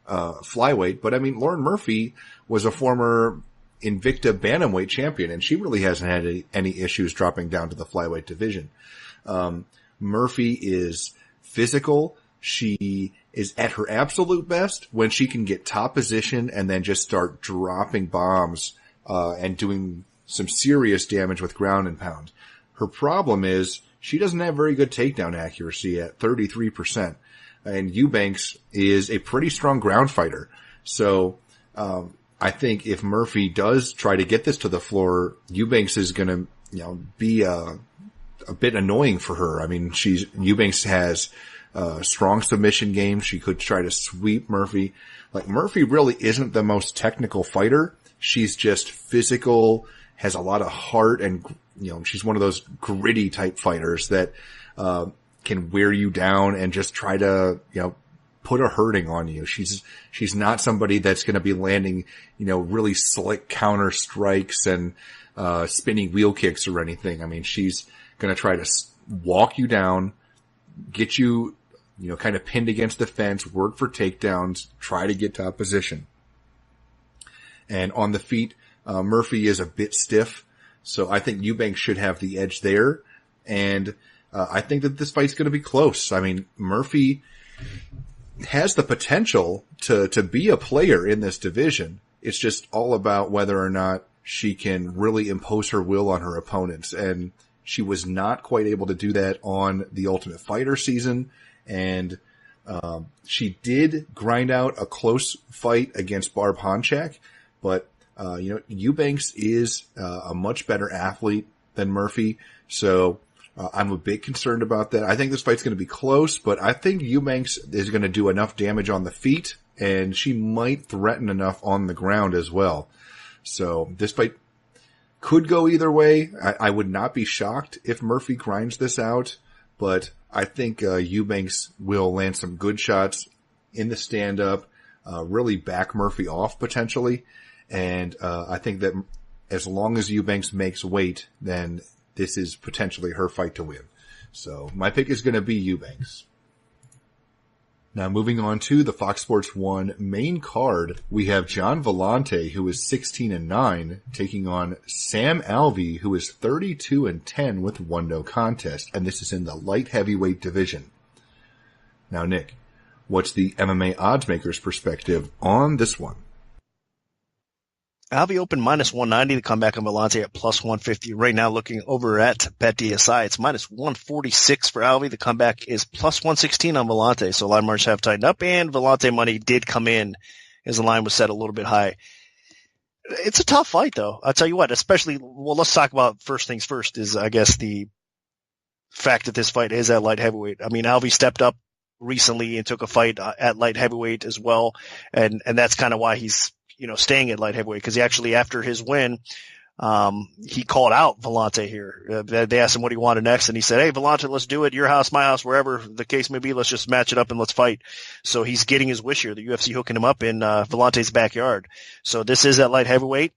flyweight, but I mean, Lauren Murphy was a former Invicta Bantamweight champion, and she really hasn't had any issues dropping down to the flyweight division. Murphy is physical. She is at her absolute best when she can get top position and then just start dropping bombs and doing some serious damage with ground and pound. Her problem is she doesn't have very good takedown accuracy at 33%. And Eubanks is a pretty strong ground fighter. So I think if Murphy does try to get this to the floor, Eubanks is going to be a bit annoying for her. I mean, Eubanks has a strong submission game. She could try to sweep Murphy. Like, Murphy really isn't the most technical fighter. She's just physical, has a lot of heart, and she's one of those gritty type fighters that can wear you down and just try to put a hurting on you. She's not somebody that's going to be landing really slick counter strikes and spinning wheel kicks or anything. I mean, she's going to try to walk you down, get you kind of pinned against the fence, work for takedowns, try to get top position. And on the feet, Murphy is a bit stiff, so I think Eubanks should have the edge there. And I think that this fight's going to be close. I mean, Murphy has the potential to be a player in this division. It's just all about whether or not she can really impose her will on her opponents. And she was not quite able to do that on the Ultimate Fighter season. And she did grind out a close fight against Barb Honchak, but Eubanks is a much better athlete than Murphy, so I'm a bit concerned about that. I think this fight's going to be close, but I think Eubanks is going to do enough damage on the feet, and she might threaten enough on the ground as well. So this fight could go either way. I would not be shocked if Murphy grinds this out, but I think Eubanks will land some good shots in the stand-up, really back Murphy off potentially. And I think that as long as Eubanks makes weight, then this is potentially her fight to win. So my pick is going to be Eubanks. Now moving on to the Fox Sports 1 main card, we have John Volante, who is 16-9, taking on Sam Alvey, who is 32-10 with 1 no contest, and this is in the light heavyweight division. Now, Nick, what's the MMA oddsmaker's perspective on this one? Alvey opened minus 190 to come back on Volante at plus 150. Right now, looking over at BetDSI, it's minus 146 for Alvey. The comeback is plus 116 on Volante. So line margins have tightened up, and Volante money did come in as the line was set a little bit high. It's a tough fight, though. I'll tell you what, especially, well, let's talk about first things first is, I guess, the fact that this fight is at light heavyweight. I mean, Alvey stepped up recently and took a fight at light heavyweight as well. And that's kind of why he's, staying at light heavyweight, because he actually, after his win, he called out Volante here. They asked him what he wanted next, and he said, "Hey, Volante, let's do it. Your house, my house, wherever the case may be. Let's just match it up and let's fight." So he's getting his wish here. The UFC hooking him up in Volante's backyard. So this is at light heavyweight.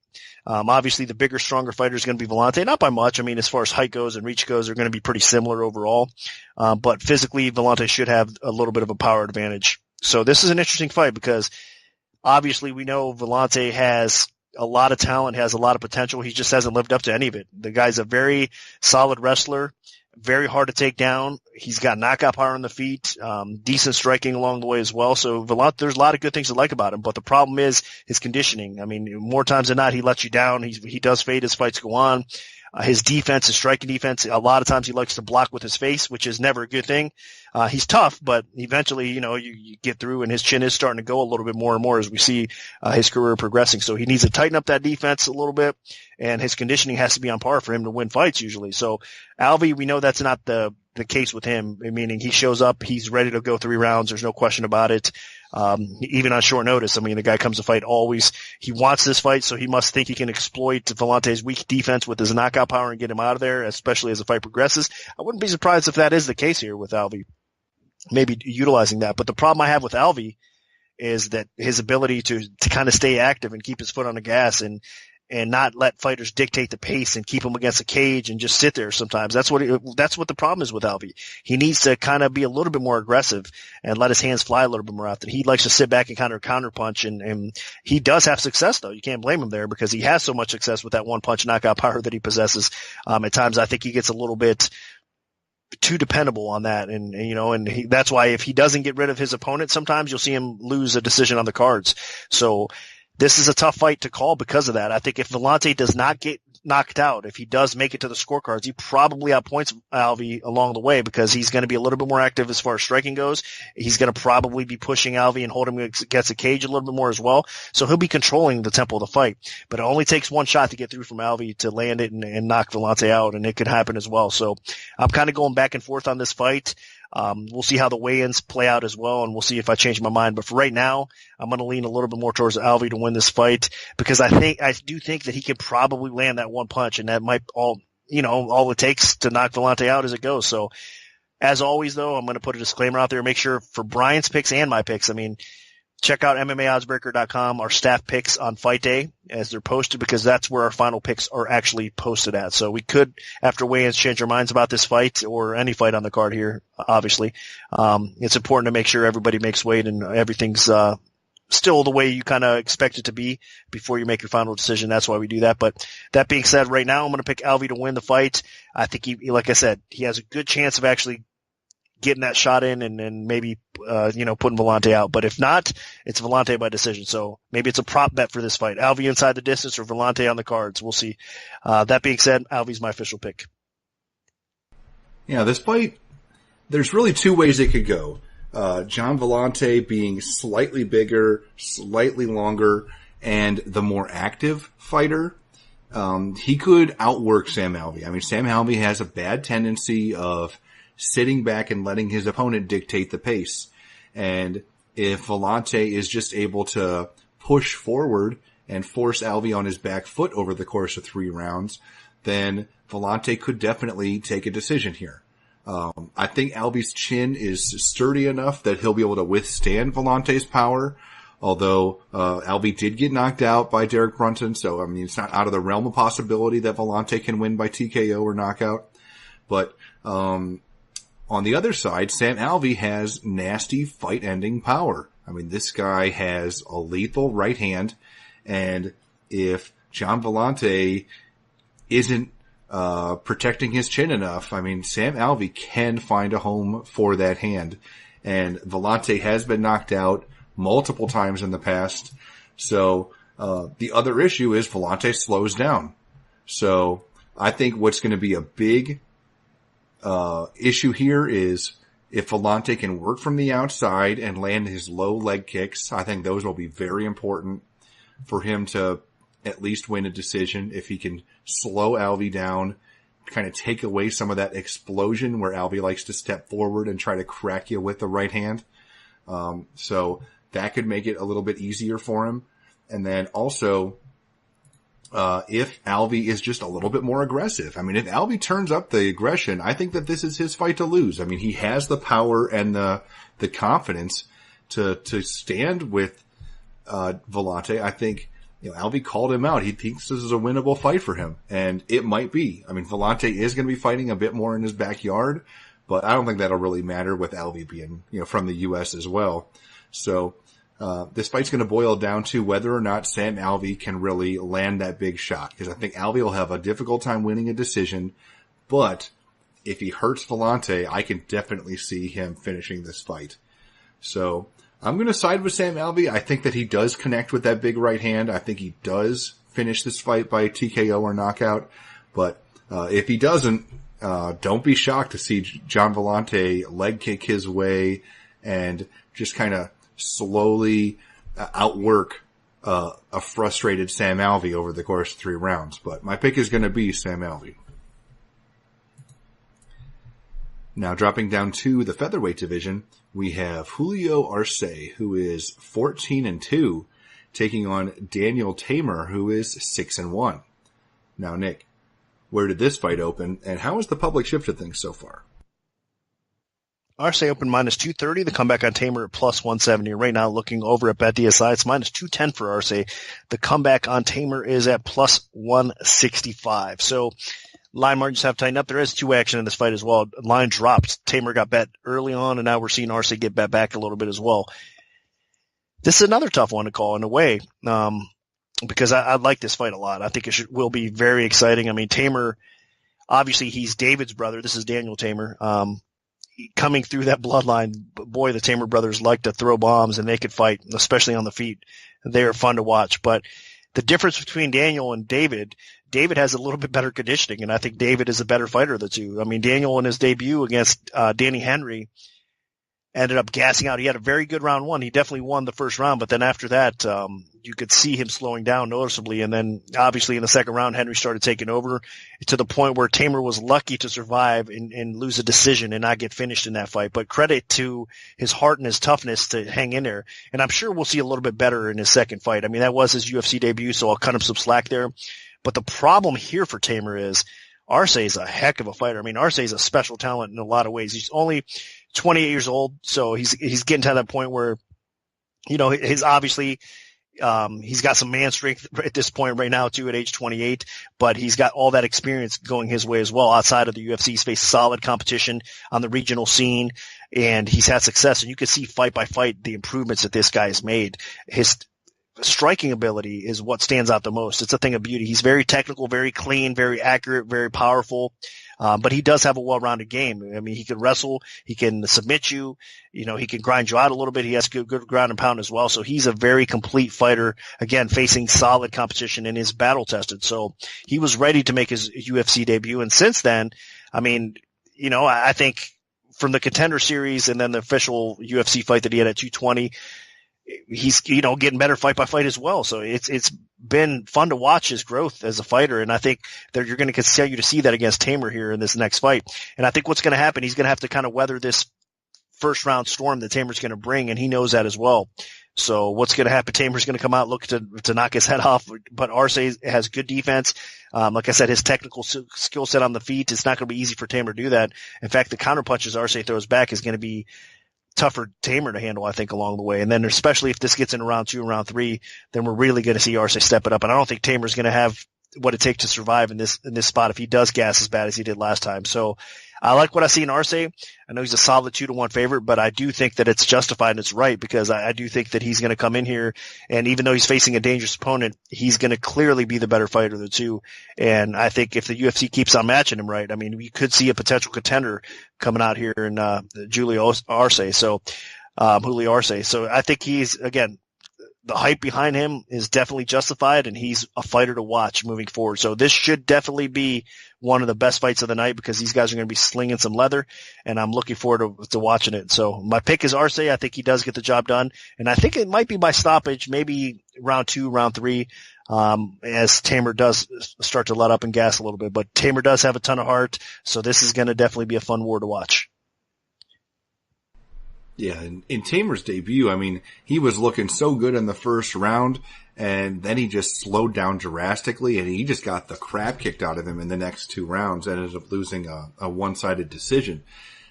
Obviously, the bigger, stronger fighter is going to be Volante. Not by much. I mean, as far as height goes and reach goes, they're going to be pretty similar overall. But physically, Volante should have a little bit of a power advantage. So this is an interesting fight because obviously we know Volante has a lot of talent, has a lot of potential. He just hasn't lived up to any of it. The guy's a very solid wrestler, very hard to take down. He's got knockout power on the feet, decent striking along the way as well. So Volante, there's a lot of good things to like about him, but the problem is his conditioning. I mean, more times than not, he lets you down. He does fade as fights go on. His defense, his striking defense, a lot of times he likes to block with his face, which is never a good thing. He's tough, but eventually, you get through, and his chin is starting to go a little bit more and more as we see his career progressing. So he needs to tighten up that defense a little bit, and his conditioning has to be on par for him to win fights usually. So Alvey, we know that's not the case with him, meaning he shows up, he's ready to go 3 rounds. There's no question about it. Even on short notice, I mean, the guy comes to fight always. He wants this fight, so he must think he can exploit Volante's weak defense with his knockout power and get him out of there, especially as the fight progresses. I wouldn't be surprised if that is the case here with Alvey, maybe utilizing that. But the problem I have with Alvey is that his ability to kind of stay active and keep his foot on the gas, and and not let fighters dictate the pace and keep him against a cage and just sit there sometimes. That's what the problem is with Alvey. He needs to kind of be a little bit more aggressive and let his hands fly a little bit more often. He likes to sit back and counter punch, and he does have success, though. You can't blame him there because he has so much success with that one punch knockout power that he possesses. At times I think he gets a little bit too dependable on that. And that's why if he doesn't get rid of his opponent, sometimes you'll see him lose a decision on the cards. So this is a tough fight to call because of that. I think if Volante does not get knocked out, if he does make it to the scorecards, he probably outpoints Alvey along the way because he's going to be a little bit more active as far as striking goes. He's going to probably be pushing Alvey and holding him against a cage a little bit more as well. So he'll be controlling the tempo of the fight. But it only takes one shot to get through from Alvey to land it and knock Volante out, and it could happen as well. So I'm kind of going back and forth on this fight. We'll see how the weigh-ins play out as well, and we'll see if I change my mind. But for right now, I'm going to lean a little bit more towards Alvey to win this fight because I do think that he can probably land that one punch, and that might all it takes to knock Volante out as it goes. So as always, though, I'm going to put a disclaimer out there. Make sure for Brian's picks and my picks, check out MMAOddsBreaker.com, our staff picks on fight day as they're posted, because that's where our final picks are actually posted at. So we could, after weigh-ins, change our minds about this fight or any fight on the card here, obviously. It's important to make sure everybody makes weight and everything's still the way you kind of expect it to be before you make your final decision. That's why we do that. But that being said, right now I'm going to pick Alvey to win the fight. I think he, like I said, he has a good chance of actually getting that shot in and maybe, putting Volante out. But if not, it's Volante by decision. So maybe it's a prop bet for this fight. Alvey inside the distance or Volante on the cards. We'll see. That being said, Alvey's my official pick. Yeah, this fight, there's really two ways it could go. John Volante being slightly bigger, slightly longer, and the more active fighter. He could outwork Sam Alvey. Sam Alvey has a bad tendency of sitting back and letting his opponent dictate the pace. And if Volante is just able to push forward and force Alvey on his back foot over the course of 3 rounds, then Volante could definitely take a decision here. I think Alvey's chin is sturdy enough that he'll be able to withstand Volante's power, although Alvey did get knocked out by Derek Brunson, so it's not out of the realm of possibility that Volante can win by TKO or knockout. But on the other side, Sam Alvey has nasty fight-ending power. This guy has a lethal right hand, and if John Volante isn't protecting his chin enough, Sam Alvey can find a home for that hand. And Volante has been knocked out multiple times in the past. So the other issue is Volante slows down. So I think what's going to be a big issue here is if Volante can work from the outside and land his low leg kicks. I think those will be very important for him to at least win a decision. If he can slow Alvey down, kind of take away some of that explosion where Alvey likes to step forward and try to crack you with the right hand. So that could make it a little bit easier for him. And then also, if Alvey is just a little bit more aggressive. If Alvey turns up the aggression, I think that this is his fight to lose. He has the power and the confidence to stand with Volante. I think, Alvey called him out. He thinks this is a winnable fight for him, and it might be. Volante is going to be fighting a bit more in his backyard, but I don't think that'll really matter with Alvey being, from the U.S. as well. So, this fight's going to boil down to whether or not Sam Alvey can really land that big shot, because I think Alvey will have a difficult time winning a decision, but if he hurts Volante, I can definitely see him finishing this fight. So, I'm going to side with Sam Alvey. I think that he does connect with that big right hand. I think he does finish this fight by TKO or knockout. But if he doesn't, don't be shocked to see John Volante leg kick his way and just kind of slowly outwork a frustrated Sam Alvey over the course of 3 rounds. But my pick is going to be Sam Alvey. Now dropping down to the featherweight division, we have Julio Arce, who is 14-2, taking on Daniel Tamer, who is 6-1. Now, Nick, where did this fight open, and how has the public shifted things so far? Arce opened minus 230. The comeback on Tamer at plus 170. Right now, looking over at BetDSI, it's minus 210 for Arce. The comeback on Tamer is at plus 165. So line margins have tightened up. There is 2 action in this fight as well. Line dropped. Tamer got bet early on, and now we're seeing Arce get bet back a little bit as well. This is another tough one to call in a way, because I like this fight a lot. I think it will be very exciting. I mean, Tamer, obviously he's David's brother. This is Daniel Tamer. Coming through that bloodline, boy, the Tamer brothers like to throw bombs and they could fight, especially on the feet. They are fun to watch. But the difference between Daniel and David has a little bit better conditioning, and I think David is a better fighter of the two. I mean, Daniel in his debut against Danny Henry ended up gassing out. He had a very good round 1. He definitely won the first round, but then after that, you could see him slowing down noticeably. And then obviously in the second round, Henry started taking over to the point where Tamer was lucky to survive and lose a decision and not get finished in that fight. But credit to his heart and his toughness to hang in there. And I'm sure we'll see a little bit better in his second fight. I mean, that was his UFC debut, so I'll cut him some slack there. But the problem here for Tamer is Arce is a heck of a fighter. I mean, Arce is a special talent in a lot of ways. He's only 28 years old, so he's getting to that point where, you know, he's obviously he's got some man strength at this point right now too at age 28, but he's got all that experience going his way as well. Outside of the UFC, he's faced solid competition on the regional scene, and he's had success. And you can see fight by fight the improvements that this guy has made. His striking ability is what stands out the most. It's a thing of beauty. He's very technical, very clean, very accurate, very powerful. But he does have a well-rounded game. I mean, he can wrestle, he can submit you, you know, he can grind you out a little bit. He has good ground and pound as well. So he's a very complete fighter, again, facing solid competition and is battle tested. So he was ready to make his UFC debut. And since then, I mean, you know, I think from the Contender Series and then the official UFC fight that he had at 220, he's, you know, getting better fight by fight as well. So it's been fun to watch his growth as a fighter. And I think that you're going to continue to see that against Tamer here in this next fight. And I think what's going to happen, he's going to have to kind of weather this first round storm that Tamer's going to bring. And he knows that as well. So what's going to happen? Tamer's going to come out, look to knock his head off, but Arce has good defense. Like I said, his technical skill set on the feet, it's not going to be easy for Tamer to do that. In fact, the counter punches Arce throws back is going to be tougher Tamer to handle, I think, along the way. And then especially if this gets into round 2 and round 3, then we're really going to see Arce step it up. And I don't think Tamer's going to have what it takes to survive in this spot if he does gas as bad as he did last time. So I like what I see in Arce. I know he's a solid 2-1 favorite, but I do think that it's justified and it's right, because I do think that he's going to come in here, and even though he's facing a dangerous opponent, he's going to clearly be the better fighter of the two. And I think if the UFC keeps on matching him right, I mean, we could see a potential contender coming out here in Julio Arce. So Julio Arce. So I think he's, again, the hype behind him is definitely justified, and he's a fighter to watch moving forward. So this should definitely be one of the best fights of the night, because these guys are going to be slinging some leather, and I'm looking forward to watching it. So my pick is Arce. I think he does get the job done, and I think it might be by stoppage, maybe round 2, round 3, as Tamer does start to let up and gas a little bit. But Tamer does have a ton of heart, so this is going to definitely be a fun war to watch. Yeah, in Tamer's debut, I mean, he was looking so good in the first round, and then he just slowed down drastically, and he just got the crap kicked out of him in the next 2 rounds, ended up losing a one-sided decision.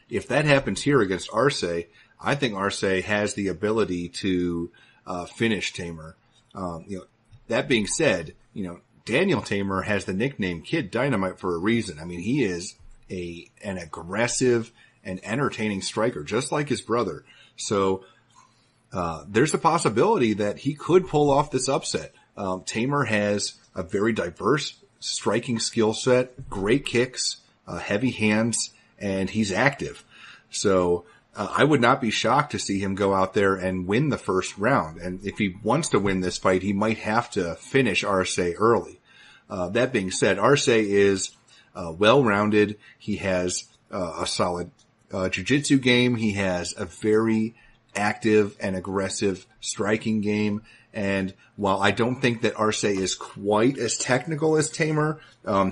If that happens here against Arce, I think Arce has the ability to finish Tamer. That being said, Daniel Tamer has the nickname Kid Dynamite for a reason. I mean, he is an aggressive and entertaining striker, just like his brother. So there's a possibility that he could pull off this upset. Tamer has a very diverse striking skill set, great kicks, heavy hands, and he's active. So I would not be shocked to see him go out there and win the first round. And if he wants to win this fight, he might have to finish Arce early. That being said, Arce is well-rounded. He has a solid jiu-jitsu game. He has a very active and aggressive striking game. And while I don't think that Arce is quite as technical as Tamer,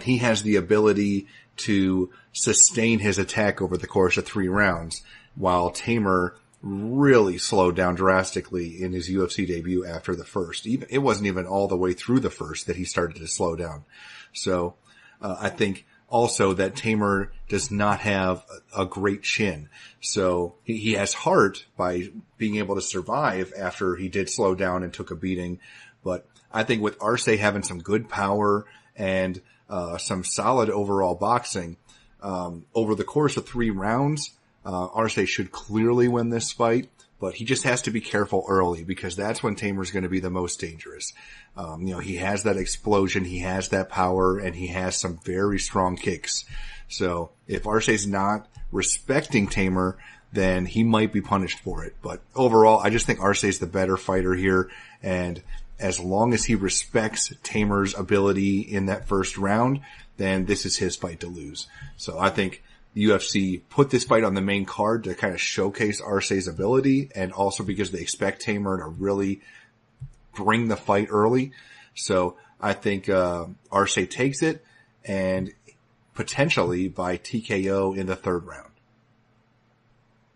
he has the ability to sustain his attack over the course of 3 rounds, while Tamer really slowed down drastically in his UFC debut after the first. It wasn't even all the way through the first that he started to slow down. So I think also that Tamer does not have a great chin. So he has heart by being able to survive after he did slow down and took a beating. But I think with Arce having some good power and some solid overall boxing, over the course of 3 rounds, Arce should clearly win this fight. But he just has to be careful early because that's when Tamer's going to be the most dangerous. He has that explosion, he has that power, and he has some very strong kicks. So if Arce's not respecting Tamer, then he might be punished for it. But overall, I just think Arce's the better fighter here. And as long as he respects Tamer's ability in that first round, then this is his fight to lose. So I think the UFC put this fight on the main card to kind of showcase Arce's ability, and also because they expect Tamer to really bring the fight early. So I think Arce takes it, and potentially by TKO in the 3rd round.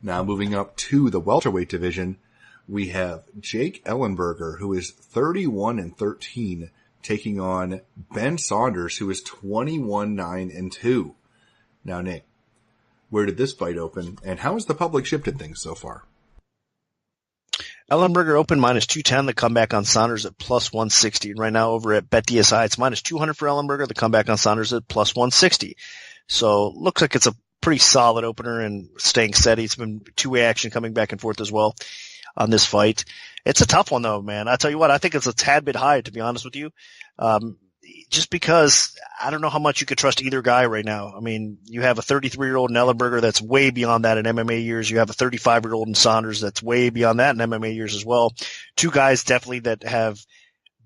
Now moving up to the welterweight division, we have Jake Ellenberger, who is 31-13, taking on Ben Saunders, who is 21-9-2. Now, Nick, where did this fight open, and how has the public shifted things so far? Ellenberger opened -210. The comeback on Saunders at +160. And right now over at BetDSI, it's -200 for Ellenberger. The comeback on Saunders at +160. So looks like it's a pretty solid opener and staying steady. It's been two-way action coming back and forth as well on this fight. It's a tough one though, man. I tell you what, I think it's a tad bit high, to be honest with you. Just because I don't know how much you could trust either guy right now. I mean, you have a 33-year-old in Ellenberger that's way beyond that in MMA years. You have a 35-year-old in Saunders that's way beyond that in MMA years as well. Two guys definitely that have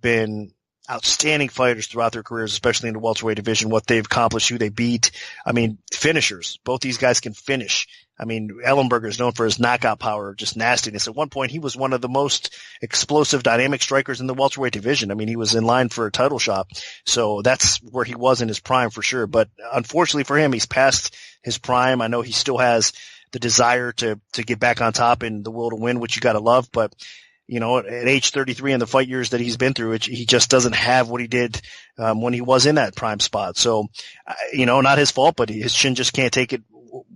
been outstanding fighters throughout their careers, especially in the welterweight division, what they've accomplished, who they beat. I mean, finishers. Both these guys can finish. I mean, Ellenberger is known for his knockout power, just nastiness. At one point, he was one of the most explosive, dynamic strikers in the welterweight division. I mean, he was in line for a title shot. So that's where he was in his prime for sure. But unfortunately for him, he's past his prime. I know he still has the desire to get back on top and the will to win, which you got to love. But you know, at age 33 in the fight years that he's been through, he just doesn't have what he did when he was in that prime spot. So, you know, not his fault, but his chin just can't take it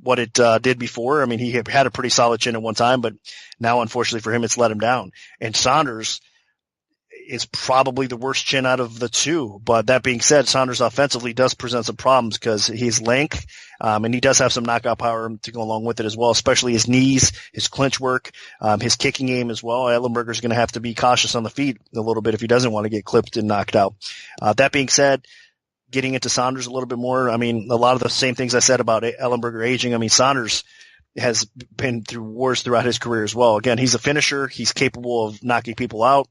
what it did before. I mean, he had a pretty solid chin at one time, but now, unfortunately for him, it's let him down. And Saunders is probably the worst chin out of the two. But that being said, Saunders offensively does present some problems because his length, and he does have some knockout power to go along with it as well, especially his knees, his clinch work, his kicking game as well. Ellenberger's going to have to be cautious on the feet a little bit if he doesn't want to get clipped and knocked out. That being said, getting into Saunders a little bit more, I mean, a lot of the same things I said about Ellenberger aging. I mean, Saunders has been through wars throughout his career as well. Again, he's a finisher. He's capable of knocking people out.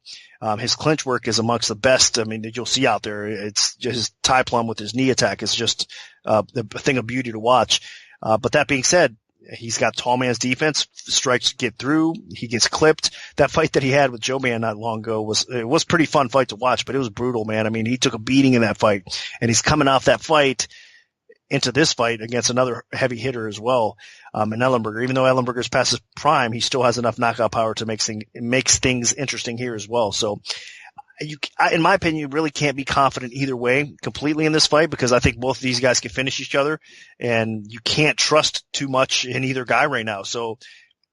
His clinch work is amongst the best, I mean, that you'll see out there. It's just his tie plumb with his knee attack is just a thing of beauty to watch. But that being said, he's got tall man's defense. Strikes get through. He gets clipped. That fight that he had with Joe Man not long ago was a pretty fun fight to watch, but it was brutal, man. I mean, he took a beating in that fight, and he's coming off that fight into this fight against another heavy hitter as well. And Ellenberger, even though Ellenberger's past his prime, he still has enough knockout power to makes things interesting here as well. So in my opinion, you really can't be confident either way completely in this fight because I think both of these guys can finish each other and you can't trust too much in either guy right now. So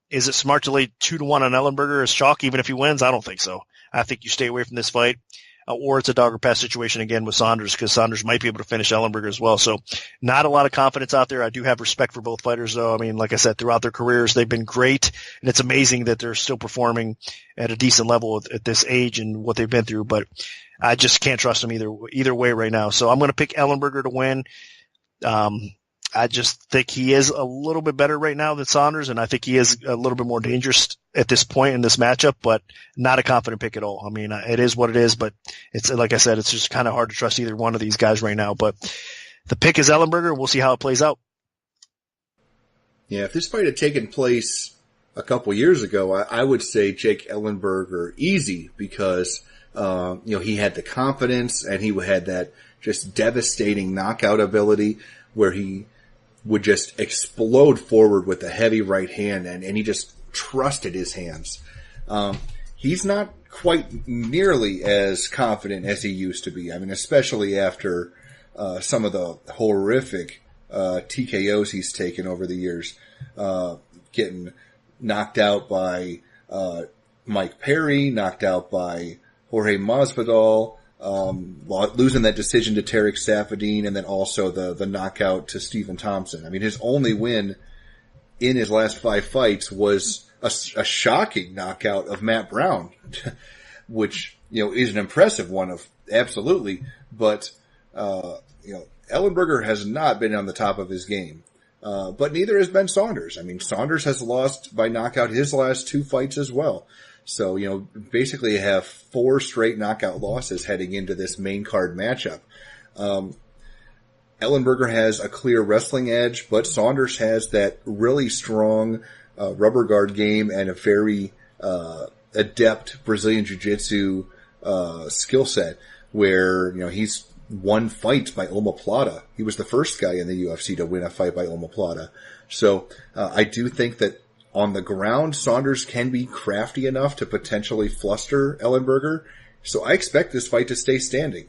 is it smart to lay 2-1 on Ellenberger as chalk even if he wins? I don't think so. I think you stay away from this fight. Or it's a dog or pass situation again with Saunders because Saunders might be able to finish Ellenberger as well. So not a lot of confidence out there. I do have respect for both fighters though. I mean, like I said, throughout their careers, they've been great and it's amazing that they're still performing at a decent level at this age and what they've been through, but I just can't trust them either way right now. So I'm going to pick Ellenberger to win. I just think he is a little bit better right now than Saunders, and I think he is a little bit more dangerous at this point in this matchup, but not a confident pick at all. I mean, it is what it is, but it's like I said, it's just kind of hard to trust either one of these guys right now. But the pick is Ellenberger. We'll see how it plays out. Yeah, if this fight had taken place a couple years ago, I would say Jake Ellenberger easy because he had the confidence and he had that just devastating knockout ability where he would just explode forward with a heavy right hand, and he just trusted his hands. He's not quite nearly as confident as he used to be. I mean, especially after some of the horrific TKOs he's taken over the years, getting knocked out by Mike Perry, knocked out by Jorge Masvidal, losing that decision to Tarek Saffiedine, and then also the knockout to Stephen Thompson. I mean, his only win in his last 5 fights was a shocking knockout of Matt Brown, which, is an impressive one absolutely, but, Ellenberger has not been on the top of his game. But neither has Ben Saunders. I mean, Saunders has lost by knockout his last 2 fights as well. So, basically you have 4 straight knockout losses heading into this main card matchup. Ellenberger has a clear wrestling edge, but Saunders has that really strong rubber guard game and a very adept Brazilian Jiu-Jitsu skill set where, he's won fights by omoplata. He was the first guy in the UFC to win a fight by omoplata. So I do think that on the ground, Saunders can be crafty enough to potentially fluster Ellenberger. So I expect this fight to stay standing.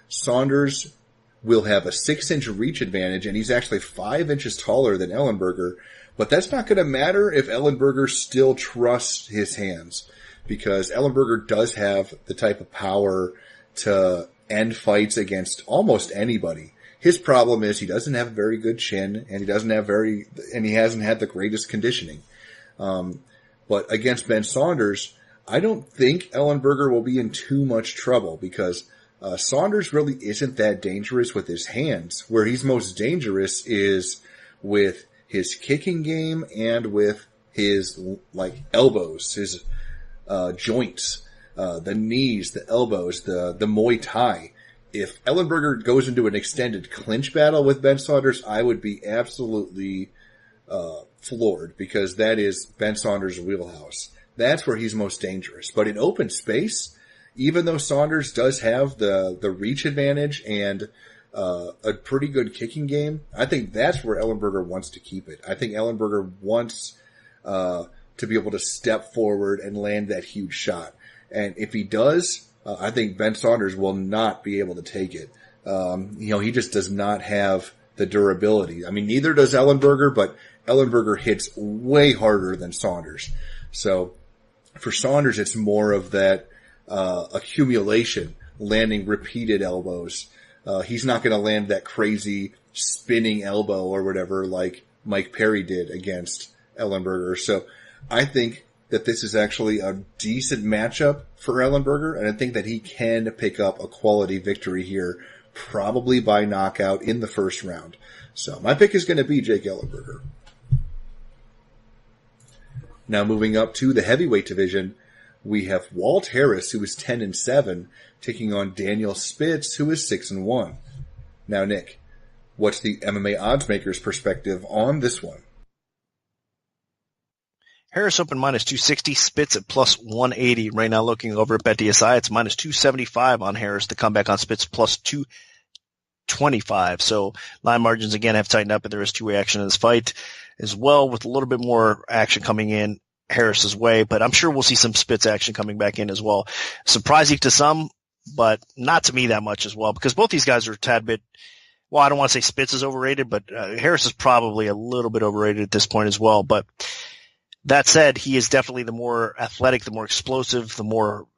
Saunders will have a 6-inch reach advantage, and he's actually 5 inches taller than Ellenberger. But that's not going to matter if Ellenberger still trusts his hands, because Ellenberger does have the type of power to end fights against almost anybody. His problem is he doesn't have a very good chin, and he hasn't had the greatest conditioning. But against Ben Saunders, I don't think Ellenberger will be in too much trouble, because Saunders really isn't that dangerous with his hands. Where he's most dangerous is with his kicking game and with his elbows, his joints, the knees, the elbows, the Muay Thai. If Ellenberger goes into an extended clinch battle with Ben Saunders, I would be absolutely floored, because that is Ben Saunders' wheelhouse. That's where he's most dangerous. But in open space, even though Saunders does have the reach advantage and a pretty good kicking game, I think that's where Ellenberger wants to keep it. I think Ellenberger wants to be able to step forward and land that huge shot. And if he does, I think Ben Saunders will not be able to take it. He just does not have the durability. I mean, neither does Ellenberger, but Ellenberger hits way harder than Saunders. So for Saunders, it's more of that accumulation, landing repeated elbows. He's not going to land that crazy spinning elbow or whatever like Mike Perry did against Ellenberger. So I think that this is actually a decent matchup for Ellenberger, and I think that he can pick up a quality victory here, probably by knockout in the first round. So my pick is going to be Jake Ellenberger. Now moving up to the heavyweight division, we have Walt Harris, who is 10-7, taking on Daniel Spitz, who is 6-1. Now, Nick, what's the MMA oddsmaker's perspective on this one? Harris open minus 260, Spitz at plus 180. Right now, looking over at BetDSI, it's minus 275 on Harris. The comeback on Spitz plus 225. So line margins again have tightened up, but there is two-way action in this fight as well, with a little bit more action coming in Harris's way. But I'm sure we'll see some Spitz action coming back in as well. Surprising to some, but not to me that much as well, because both these guys are a tad bit. Well, I don't want to say Spitz is overrated, but Harris is probably a little bit overrated at this point as well. But that said, he is definitely the more athletic, the more explosive, the more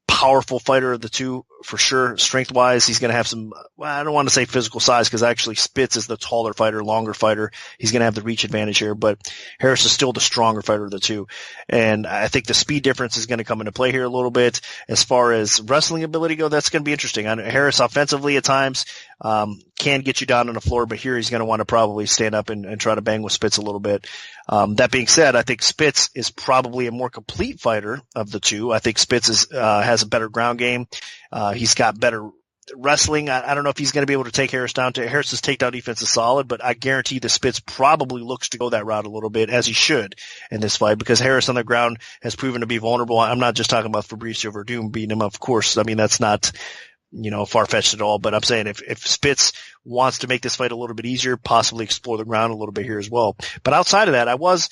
powerful fighter of the two, for sure. Strength-wise, he's going to have some, well, I don't want to say physical size, because actually Spitz is the taller fighter, longer fighter. He's going to have the reach advantage here, but Harris is still the stronger fighter of the two. And I think the speed difference is going to come into play here a little bit. As far as wrestling ability go, that's going to be interesting. Harris offensively at times can get you down on the floor, but here he's going to want to probably stand up and try to bang with Spitz a little bit. That being said, I think Spitz is probably a more complete fighter of the two. I think Spitz has a better ground game. He's got better wrestling. I don't know if he's going to be able to take Harris down. Harris's takedown defense is solid, but I guarantee the Spitz probably looks to go that route a little bit, as he should in this fight, because Harris on the ground has proven to be vulnerable. I'm not just talking about Fabricio Verdum beating him, of course. I mean, that's not, far-fetched at all, but I'm saying if Spitz wants to make this fight a little bit easier, possibly explore the ground a little bit here as well. But outside of that, I was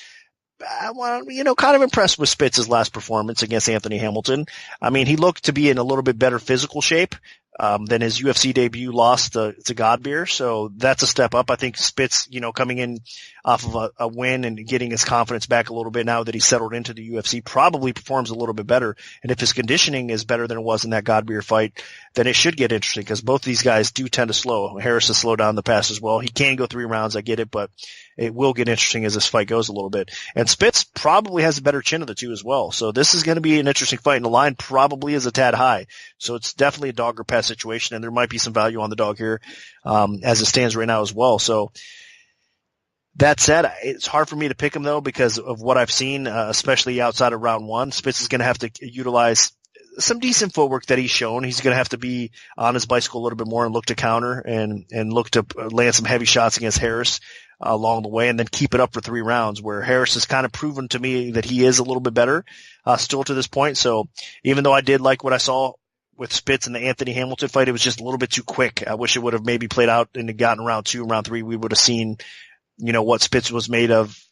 kind of impressed with Spitz's last performance against Anthony Hamilton. I mean, he looked to be in a little bit better physical shape. Then his UFC debut lost to Godbeer, so that's a step up. I think Spitz, coming in off of a win and getting his confidence back a little bit now that he's settled into the UFC, probably performs a little bit better. And if his conditioning is better than it was in that Godbeer fight, then it should get interesting because both these guys do tend to slow. Harris has slowed down in the past as well. He can go 3 rounds, I get it, but it will get interesting as this fight goes a little bit. And Spitz probably has a better chin of the two as well. So this is going to be an interesting fight, and the line probably is a tad high. So it's definitely a dog or pass situation, and there might be some value on the dog here as it stands right now as well. So that said, it's hard for me to pick him, though, because of what I've seen, especially outside of round 1. Spitz is going to have to utilize some decent footwork that he's shown. He's going to have to be on his bicycle a little bit more and look to counter and look to land some heavy shots against Harris along the way, and then keep it up for 3 rounds, where Harris has kind of proven to me that he is a little bit better still to this point. So even though I did like what I saw with Spitz in the Anthony Hamilton fight, it was just a little bit too quick. I wish it would have maybe played out and gotten round 2, round 3. We would have seen, what Spitz was made of,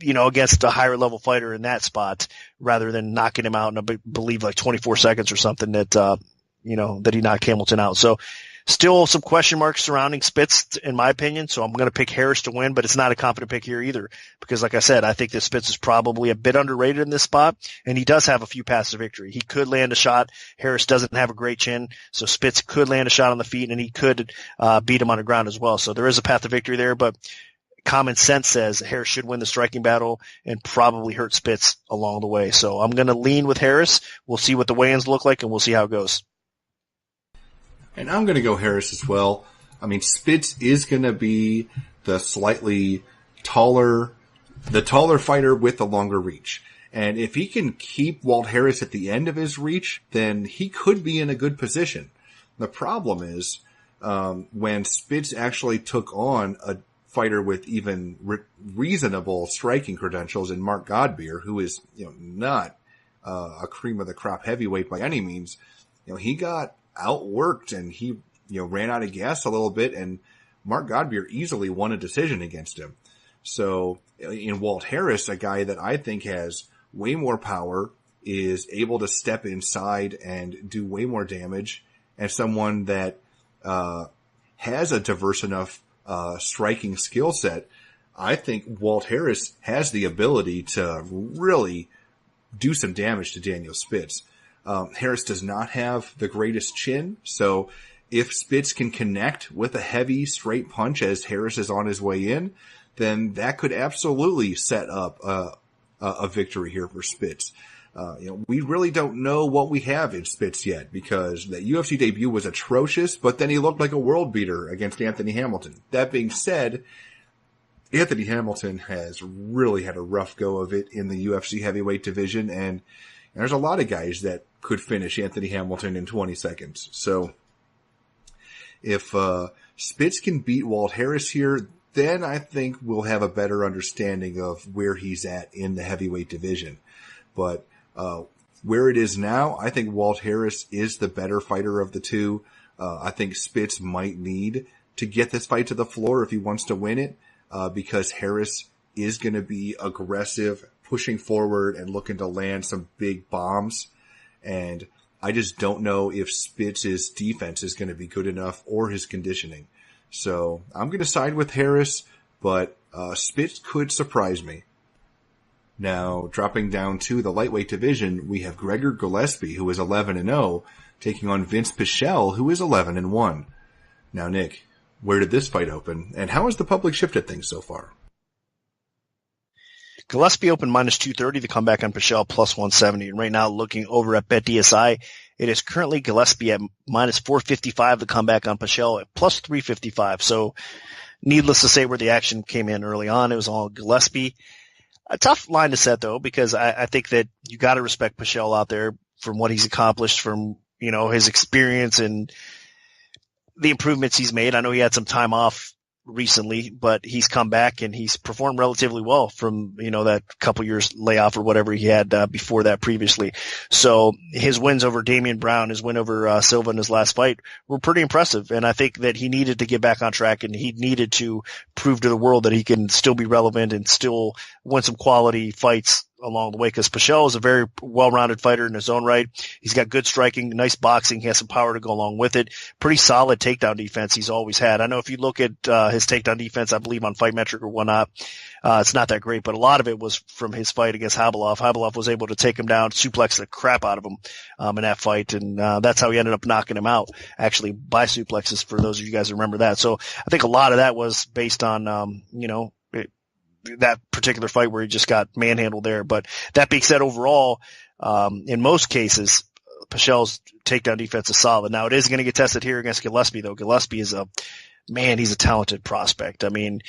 against a higher level fighter in that spot, rather than knocking him out in, I believe, like 24 seconds or something that, that he knocked Hamilton out. So still some question marks surrounding Spitz, in my opinion. So I'm going to pick Harris to win, but it's not a confident pick here either, because like I said, I think that Spitz is probably a bit underrated in this spot, and he does have a few paths to victory. He could land a shot. Harris doesn't have a great chin, so Spitz could land a shot on the feet, and he could beat him on the ground as well. So there is a path to victory there, but common sense says Harris should win the striking battle and probably hurt Spitz along the way. So I'm going to lean with Harris. We'll see what the weigh-ins look like, and we'll see how it goes. And I'm going to go Harris as well. I mean, Spitz is going to be the slightly taller fighter with the longer reach. And if he can keep Walt Harris at the end of his reach, then he could be in a good position. The problem is, when Spitz actually took on a fighter with even reasonable striking credentials in Mark Godbeer, who is, not a cream of the crop heavyweight by any means, he got outworked and he, ran out of gas a little bit, and Mark Godbeer easily won a decision against him. So in Walt Harris, a guy that I think has way more power, is able to step inside and do way more damage, and someone that has a diverse enough striking skill set, I think Walt Harris has the ability to really do some damage to Daniel Spitz. Harris does not have the greatest chin, so if Spitz can connect with a heavy straight punch as Harris is on his way in, then that could absolutely set up a victory here for Spitz. We really don't know what we have in Spitz yet, because the UFC debut was atrocious, but then he looked like a world beater against Anthony Hamilton. That being said, Anthony Hamilton has really had a rough go of it in the UFC heavyweight division, and there's a lot of guys that could finish Anthony Hamilton in 20 seconds. So if Spitz can beat Walt Harris here, then I think we'll have a better understanding of where he's at in the heavyweight division. But where it is now, I think Walt Harris is the better fighter of the two. I think Spitz might need to get this fight to the floor if he wants to win it, because Harris is going to be aggressive, pushing forward and looking to land some big bombs. And I just don't know if Spitz's defense is going to be good enough, or his conditioning. So I'm going to side with Harris, but Spitz could surprise me. Now, dropping down to the lightweight division, we have Gregor Gillespie, who is 11-0, taking on Vince Pichel, who is 11-1. Now, Nick, where did this fight open, and how has the public shifted things so far? Gillespie opened minus 230, the comeback on Pichel plus 170. And right now, looking over at BetDSI, it is currently Gillespie at minus 455, the comeback on Pichel at plus 355. So needless to say where the action came in early on, it was all Gillespie. A tough line to set, though, because I think that you got to respect Pichel out there from what he's accomplished, from, his experience and the improvements he's made. I know he had some time off recently, but he's come back and he's performed relatively well from, that couple years layoff or whatever he had before that previously. So his wins over Damian Brown, his win over Silva in his last fight were pretty impressive. And I think that he needed to get back on track, and he needed to prove to the world that he can still be relevant and still win some quality fights along the way, because Pichel is a very well-rounded fighter in his own right. He's got good striking, nice boxing. He has some power to go along with it. Pretty solid takedown defense he's always had. I know if you look at his takedown defense, I believe on Fight Metric or whatnot, it's not that great, but a lot of it was from his fight against Khabilov. Khabilov was able to take him down, suplex the crap out of him in that fight, and that's how he ended up knocking him out, actually, by suplexes, for those of you guys who remember that. So I think a lot of that was based on, that particular fight where he just got manhandled there. But that being said, overall, in most cases, Pichel's takedown defense is solid. Now, it is going to get tested here against Gillespie, though. Gillespie is he's a talented prospect. I mean,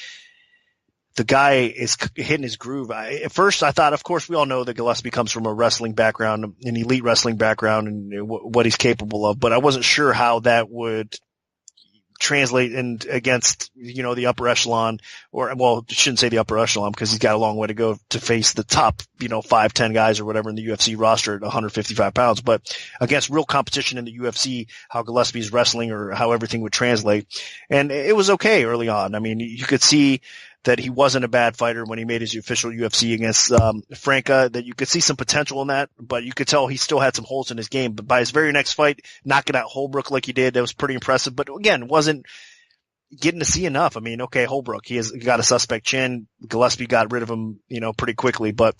the guy is hitting his groove. At first, I thought, of course, we all know that Gillespie comes from a wrestling background, an elite wrestling background, and what he's capable of. But I wasn't sure how that would translate against, the upper echelon, I shouldn't say the upper echelon, because he's got a long way to go to face the top, 5-10 guys or whatever in the UFC roster at 155 pounds. But against real competition in the UFC, how Gillespie's wrestling or how everything would translate. And it was okay early on. I mean, you could see that he wasn't a bad fighter when he made his official UFC against Franca, that you could see some potential in that, but you could tell he still had some holes in his game. But by his very next fight, knocking out Holbrook like he did, that was pretty impressive. But again, wasn't getting to see enough. I mean, okay, Holbrook, he got a suspect chin. Gillespie got rid of him, pretty quickly. But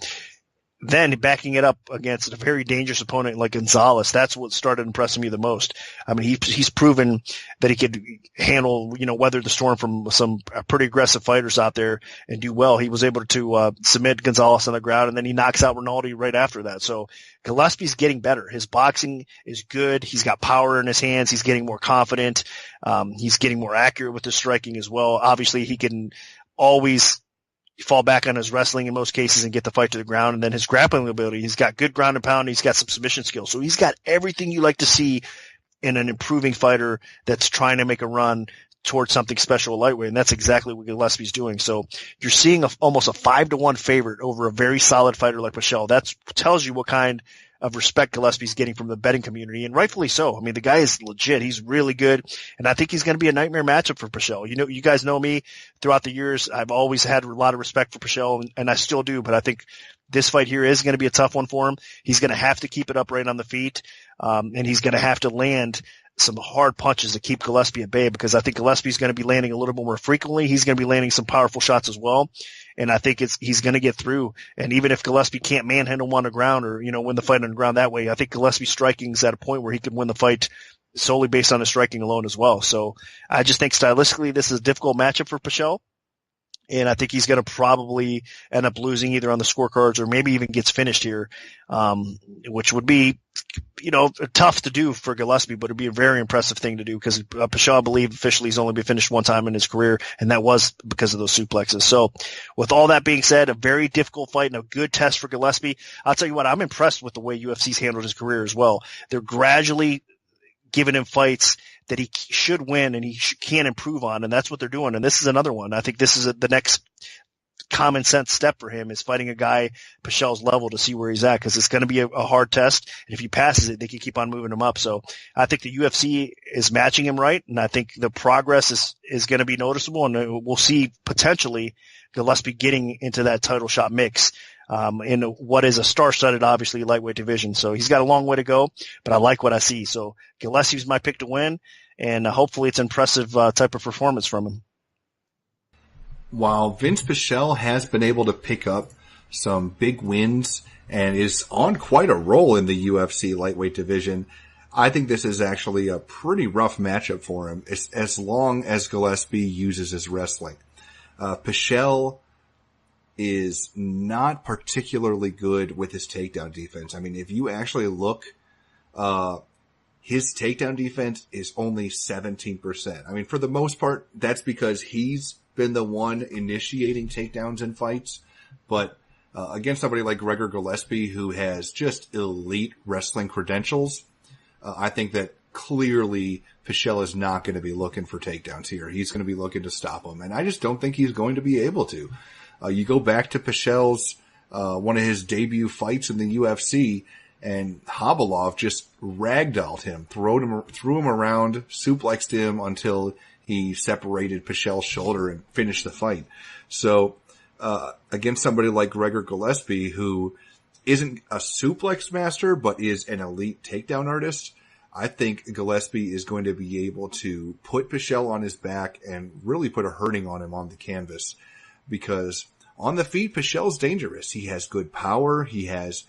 then backing it up against a very dangerous opponent like Gonzalez, that's what started impressing me the most. I mean, he's proven that he could handle, weather the storm from some pretty aggressive fighters out there and do well. He was able to submit Gonzalez on the ground, and then he knocks out Rinaldi right after that. So Gillespie's getting better. His boxing is good. He's got power in his hands. He's getting more confident. He's getting more accurate with his striking as well. Obviously, he can always fall back on his wrestling in most cases and get the fight to the ground. And then his grappling ability, he's got good ground and pound. He's got some submission skills. So he's got everything you like to see in an improving fighter that's trying to make a run towards something special at lightweight. And that's exactly what Gillespie's doing. So you're seeing almost a 5-1 favorite over a very solid fighter like Pichel. That tells you what kind of respect Gillespie's getting from the betting community, and rightfully so. I mean, the guy is legit. He's really good, and I think he's going to be a nightmare matchup for Pichel. You guys know me throughout the years. I've always had a lot of respect for Pichel, and I still do, but I think this fight here is going to be a tough one for him. He's going to have to keep it upright on the feet, and he's going to have to land some hard punches to keep Gillespie at bay, because I think Gillespie's going to be landing a little bit more frequently. He's going to be landing some powerful shots as well. And I think he's going to get through. And even if Gillespie can't manhandle him on the ground or, win the fight on the ground that way, I think Gillespie's striking is at a point where he could win the fight solely based on his striking alone as well. So I just think stylistically, this is a difficult matchup for Pichel. And I think he's going to probably end up losing either on the scorecards or maybe even gets finished here, which would be, tough to do for Gillespie, but it'd be a very impressive thing to do, because Pichel, I believe, officially he's only been finished one time in his career, and that was because of those suplexes. So with all that being said, a very difficult fight and a good test for Gillespie. I'll tell you what, I'm impressed with the way UFC's handled his career as well. They're gradually giving him fights that he should win and he can improve on, and that's what they're doing. And this is another one. I think this is the next common sense step for him, is fighting a guy Pichel's level to see where he's at, because it's going to be a hard test. And if he passes it, they can keep on moving him up. So I think the UFC is matching him right, and I think the progress is going to be noticeable, and we'll see potentially Gillespie getting into that title shot mix in what is a star-studded, obviously, lightweight division. So he's got a long way to go, but I like what I see. So Gillespie's my pick to win, and hopefully it's an impressive type of performance from him. While Vince Pichel has been able to pick up some big wins and is on quite a roll in the UFC lightweight division, I think this is actually a pretty rough matchup for him, as long as Gillespie uses his wrestling. Pichel is not particularly good with his takedown defense. I mean, if you actually look, his takedown defense is only 17%. I mean, for the most part, that's because he's been the one initiating takedowns in fights. But against somebody like Gregor Gillespie, who has just elite wrestling credentials, I think that clearly Pichel is not going to be looking for takedowns here. He's going to be looking to stop him. And I just don't think he's going to be able to. You go back to Pichel's, one of his debut fights in the UFC, and Khabilov just ragdolled him, threw him around, suplexed him until he separated Pichel's shoulder and finished the fight. So, against somebody like Gregor Gillespie, who isn't a suplex master, but is an elite takedown artist, I think Gillespie is going to be able to put Pichel on his back and really put a hurting on him on the canvas. Because on the feet, Pichel's dangerous. He has good power. He has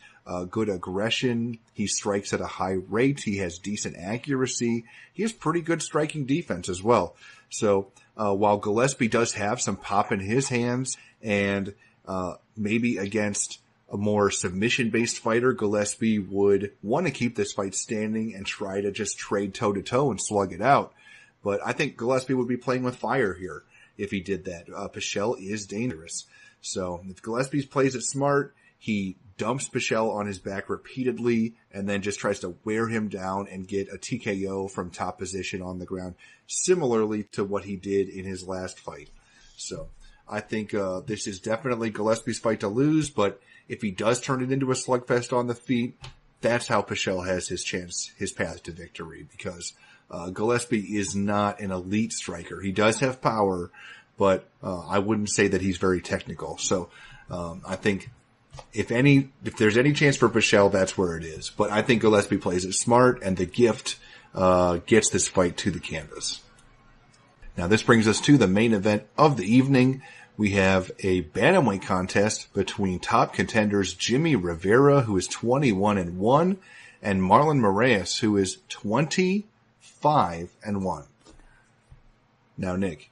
good aggression. He strikes at a high rate. He has decent accuracy. He has pretty good striking defense as well. So while Gillespie does have some pop in his hands, and maybe against a more submission-based fighter, Gillespie would want to keep this fight standing and try to just trade toe-to-toe and slug it out. But I think Gillespie would be playing with fire here if he did that. Pichel is dangerous. So if Gillespie plays it smart, he dumps Pichel on his back repeatedly and then just tries to wear him down and get a TKO from top position on the ground, similarly to what he did in his last fight. So I think this is definitely Gillespie's fight to lose, but if he does turn it into a slugfest on the feet, that's how Pichel has his path to victory, because Gillespie is not an elite striker. He does have power, but I wouldn't say that he's very technical. So I think if there's any chance for Pichel, that's where it is. But I think Gillespie plays it smart, and the gift gets this fight to the canvas. Now this brings us to the main event of the evening. We have a bantamweight contest between top contenders Jimmie Rivera, who is 21-1, and Marlon Moraes, who is 25-1. Now, Nick,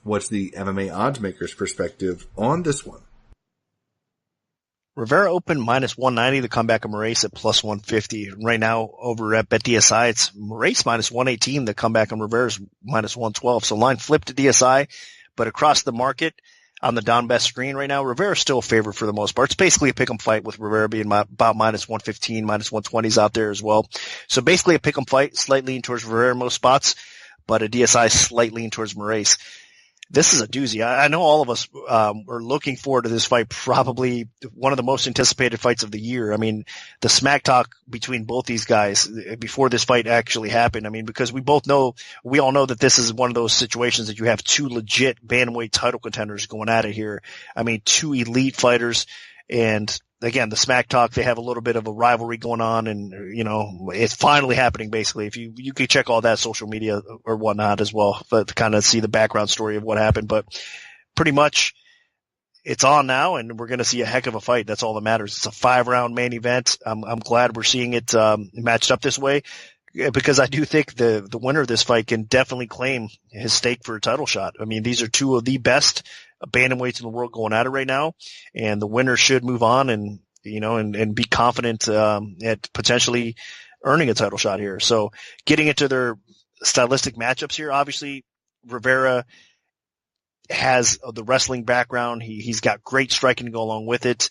what's the MMA oddsmaker's perspective on this one? Rivera opened -190, the comeback of Moraes at +150. Right now, over at BetDSI, it's Moraes -118, the comeback of Rivera's -112. So line flipped to DSI, but across the market on the Don Best screen right now, Rivera's still a favorite for the most part. It's basically a pick'em fight with Rivera being about -115, -120s out there as well. So basically a pick'em fight, slightly leaning towards Rivera in most spots, but a DSI slightly leaning towards Moraes. This is a doozy. I know all of us are looking forward to this fight, probably one of the most anticipated fights of the year. I mean, the smack talk between both these guys before this fight actually happened. I mean, because we all know that this is one of those situations that you have two legit bantamweight title contenders going at it here. I mean, two elite fighters, and again, the smack talk, they have a little bit of a rivalry going on, and, you know, it's finally happening, basically. If you can check all that social media or whatnot as well, but to kind of see the background story of what happened. But pretty much it's on now, and we're going to see a heck of a fight. That's all that matters. It's a 5-round main event. I'm glad we're seeing it matched up this way, because I do think the winner of this fight can definitely claim his stake for a title shot. I mean, these are two of the best bantamweights in the world going at it right now, and the winner should move on and, you know, and be confident at potentially earning a title shot here. So getting into their stylistic matchups here, obviously Rivera has the wrestling background. He's got great striking to go along with it.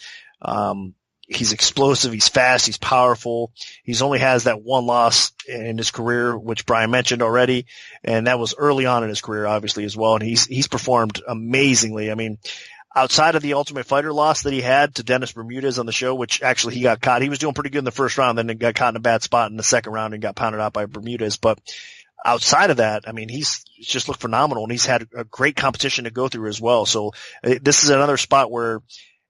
He's explosive. He's fast. He's powerful. He's only has that one loss in his career, which Brian mentioned already. And that was early on in his career, obviously, as well. And he's performed amazingly. I mean, outside of the Ultimate Fighter loss that he had to Dennis Bermudez on the show, which actually he got caught. He was doing pretty good in the first round, then got caught in a bad spot in the second round and got pounded out by Bermudez. But outside of that, I mean, he's just looked phenomenal, and he's had a great competition to go through as well. So this is another spot where,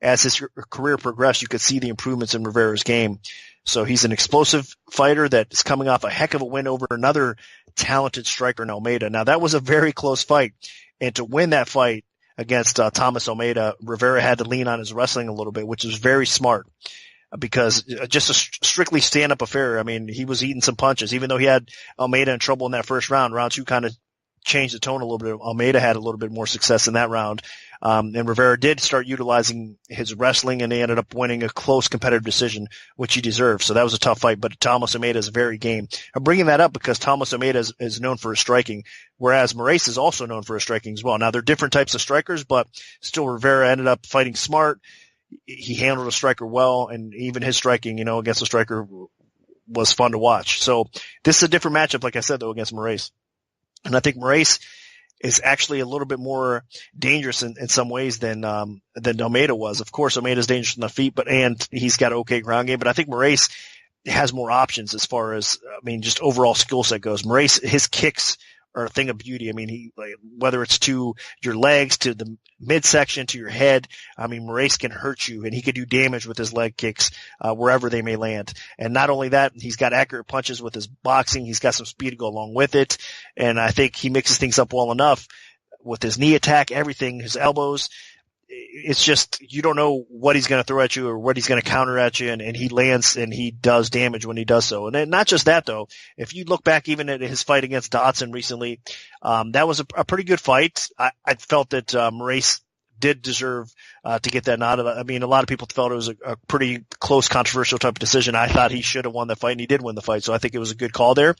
as his career progressed, you could see the improvements in Rivera's game. So he's an explosive fighter that is coming off a heck of a win over another talented striker in Almeida. Now, that was a very close fight, and to win that fight against Thomas Almeida, Rivera had to lean on his wrestling a little bit, which was very smart, because just a strictly stand-up affair. I mean, he was eating some punches, even though he had Almeida in trouble in that first round. Round two kind of changed the tone a little bit. Almeida had a little bit more success in that round. And Rivera did start utilizing his wrestling, and they ended up winning a close competitive decision, which he deserved. So that was a tough fight, but Thomas Almeida is very game. I'm bringing that up because Thomas Almeida is known for his striking, whereas Moraes is also known for his striking as well. Now, they're different types of strikers, but still Rivera ended up fighting smart. He handled a striker well, and even his striking, you know, against a striker was fun to watch. So this is a different matchup, like I said, though, against Moraes. And I think Moraes is actually a little bit more dangerous in some ways than Almeida was. Of course, Almeida's dangerous on the feet, and he's got an okay ground game, but I think Moraes has more options as far as, I mean, just overall skill set goes. Moraes, his kicks are a thing of beauty. I mean, whether it's to your legs, to the midsection, to your head, I mean, Moraes can hurt you, and he could do damage with his leg kicks wherever they may land. And not only that, he's got accurate punches with his boxing. He's got some speed to go along with it. And I think he mixes things up well enough with his knee attack, everything, his elbows. It's just, you don't know what he's going to throw at you or what he's going to counter at you, and he lands and he does damage when he does so. And then, not just that, though. If you look back even at his fight against Dotson recently, that was a pretty good fight. I felt that Moraes did deserve to get that nod. I mean, a lot of people felt it was a pretty close, controversial type of decision. I thought he should have won the fight, and he did win the fight, so I think it was a good call there.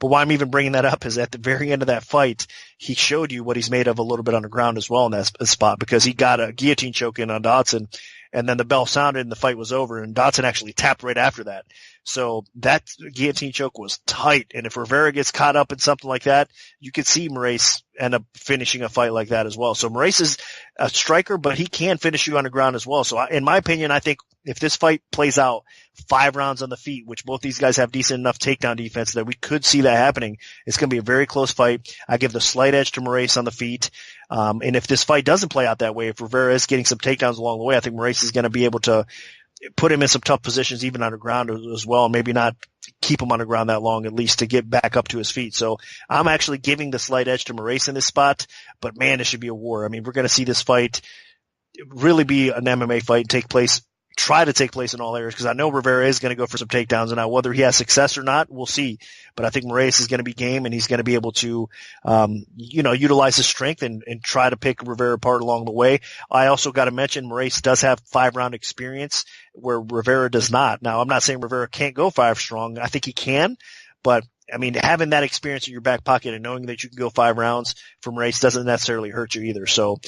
But why I'm even bringing that up is at the very end of that fight, he showed you what he's made of a little bit on the ground as well in that spot, because he got a guillotine choke in on Dotson, and then the bell sounded and the fight was over, and Dotson actually tapped right after that. So that guillotine choke was tight, and if Rivera gets caught up in something like that, you could see Moraes end up finishing a fight like that as well. So Moraes is a striker, but he can finish you on the ground as well. So in my opinion, I think if this fight plays out 5 rounds on the feet, which both these guys have decent enough takedown defense that we could see that happening, it's going to be a very close fight. I give the slight edge to Moraes on the feet. And if this fight doesn't play out that way, if Rivera is getting some takedowns along the way, I think Moraes is going to be able to put him in some tough positions even on the ground as well, and maybe not keep him on the ground that long, at least to get back up to his feet. So I'm actually giving the slight edge to Moraes in this spot, but man, it should be a war. I mean, we're going to see this fight really be an MMA fight and try to take place in all areas, because I know Rivera is going to go for some takedowns, and now whether he has success or not, we'll see. But I think Moraes is going to be game, and he's going to be able to, utilize his strength and try to pick Rivera apart along the way. I also got to mention Moraes does have 5-round experience where Rivera does not. Now, I'm not saying Rivera can't go 5 strong. I think he can, but I mean, having that experience in your back pocket and knowing that you can go 5 rounds from Moraes doesn't necessarily hurt you either. So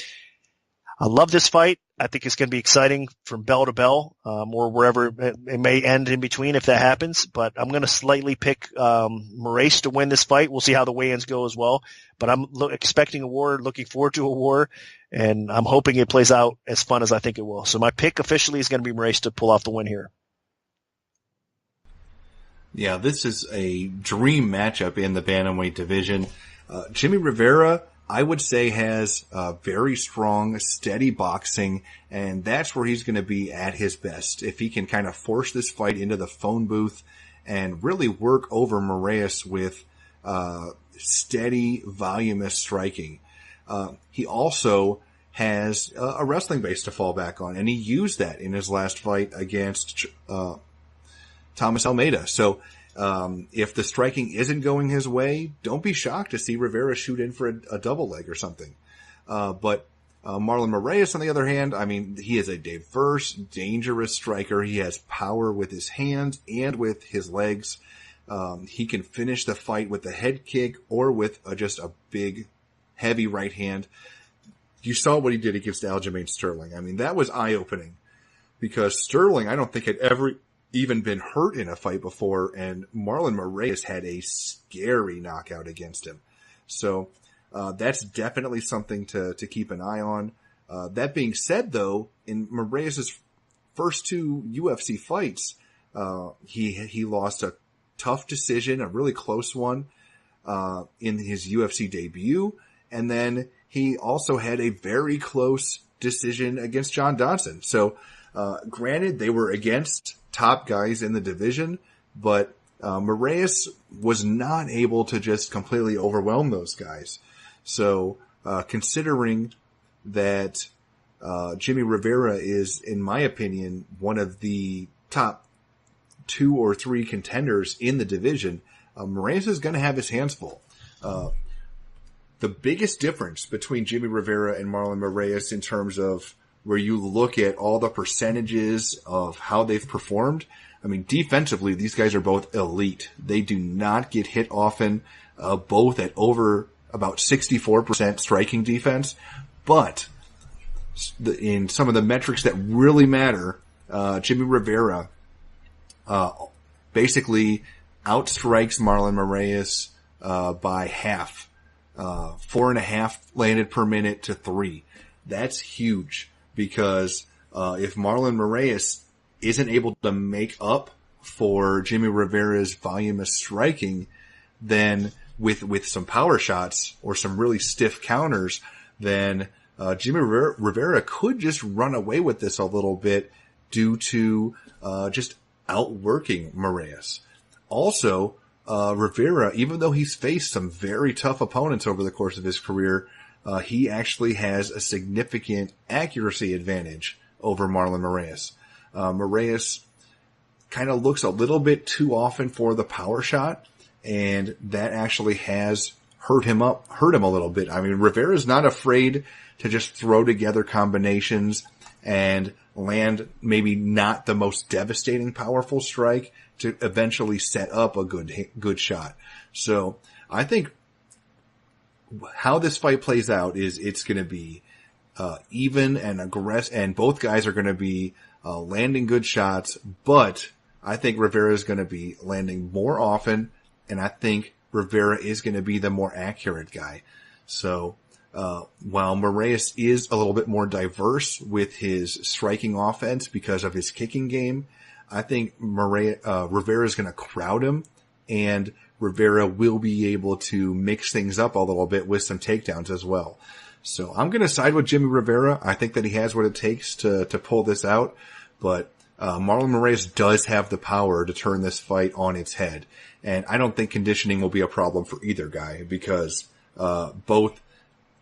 I love this fight. I think it's going to be exciting from bell to bell, or wherever it may end in between if that happens. But I'm going to slightly pick Moraes to win this fight. We'll see how the weigh-ins go as well. But I'm expecting a war, looking forward to a war, and I'm hoping it plays out as fun as I think it will. So my pick officially is going to be Moraes to pull off the win here. Yeah, this is a dream matchup in the bantamweight division. Jimmie Rivera, I would say, has very strong, steady boxing, and that's where he's going to be at his best. If he can kind of force this fight into the phone booth and really work over Moraes with steady, voluminous striking. He also has a wrestling base to fall back on, and he used that in his last fight against Thomas Almeida. So if the striking isn't going his way, don't be shocked to see Rivera shoot in for a double leg or something. But Marlon Moraes, on the other hand, I mean, he is a diverse, dangerous striker. He has power with his hands and with his legs. He can finish the fight with a head kick or with just a big, heavy right hand. You saw what he did against Aljamain Sterling. I mean, that was eye-opening, because Sterling, I don't think, had ever even been hurt in a fight before, and Marlon Moraes had a scary knockout against him. So that's definitely something to keep an eye on. That being said, though, in Moraes' first 2 UFC fights, he lost a tough decision, a really close one, in his UFC debut, and then he also had a very close decision against John Dodson. So granted, they were against top guys in the division, but Moraes was not able to just completely overwhelm those guys. So considering that Jimmie Rivera is, in my opinion, one of the top 2 or 3 contenders in the division, Moraes is going to have his hands full. The biggest difference between Jimmie Rivera and Marlon Moraes, in terms of where you look at all the percentages of how they've performed, I mean, defensively, these guys are both elite. They do not get hit often, both at over about 64% striking defense. But in some of the metrics that really matter, Jimmie Rivera basically outstrikes Marlon Moraes by half. 4.5 landed per minute to 3. That's huge, because if Marlon Moraes isn't able to make up for Jimmie Rivera's voluminous striking, then with some power shots or some really stiff counters, then Jimmie Rivera could just run away with this a little bit due to just outworking Moraes. Also, Rivera, even though he's faced some very tough opponents over the course of his career, he actually has a significant accuracy advantage over Marlon Moraes. Moraes kind of looks a little bit too often for the power shot, and that actually has hurt him a little bit. I mean, Rivera's not afraid to just throw together combinations and land maybe not the most devastating powerful strike to eventually set up a good shot. So I think how this fight plays out is it's going to be even and aggressive, and both guys are going to be landing good shots, but I think Rivera is going to be landing more often, and I think Rivera is going to be the more accurate guy. So while Moraes is a little bit more diverse with his striking offense because of his kicking game, I think Rivera is going to crowd him, and Rivera will be able to mix things up a little bit with some takedowns as well. So I'm going to side with Jimmie Rivera. I think that he has what it takes to pull this out, but Marlon Moraes does have the power to turn this fight on its head. And I don't think conditioning will be a problem for either guy because both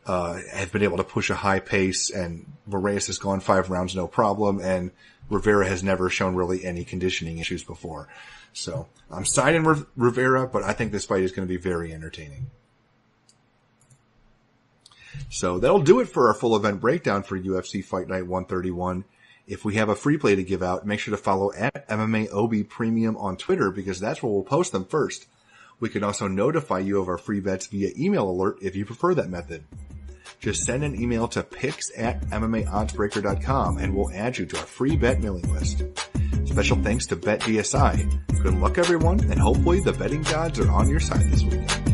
have been able to push a high pace, and Moraes has gone 5 rounds no problem, and Rivera has never shown really any conditioning issues before. So I'm siding with Rivera, but I think this fight is going to be very entertaining. So that'll do it for our full event breakdown for UFC Fight Night 131. If we have a free play to give out, make sure to follow at MMAOB Premium on Twitter because that's where we'll post them first. We can also notify you of our free bets via email alert if you prefer that method. Just send an email to picks@MMAOddsBreaker.com and we'll add you to our free bet mailing list. Special thanks to BetDSI. Good luck everyone, and hopefully the betting gods are on your side this weekend.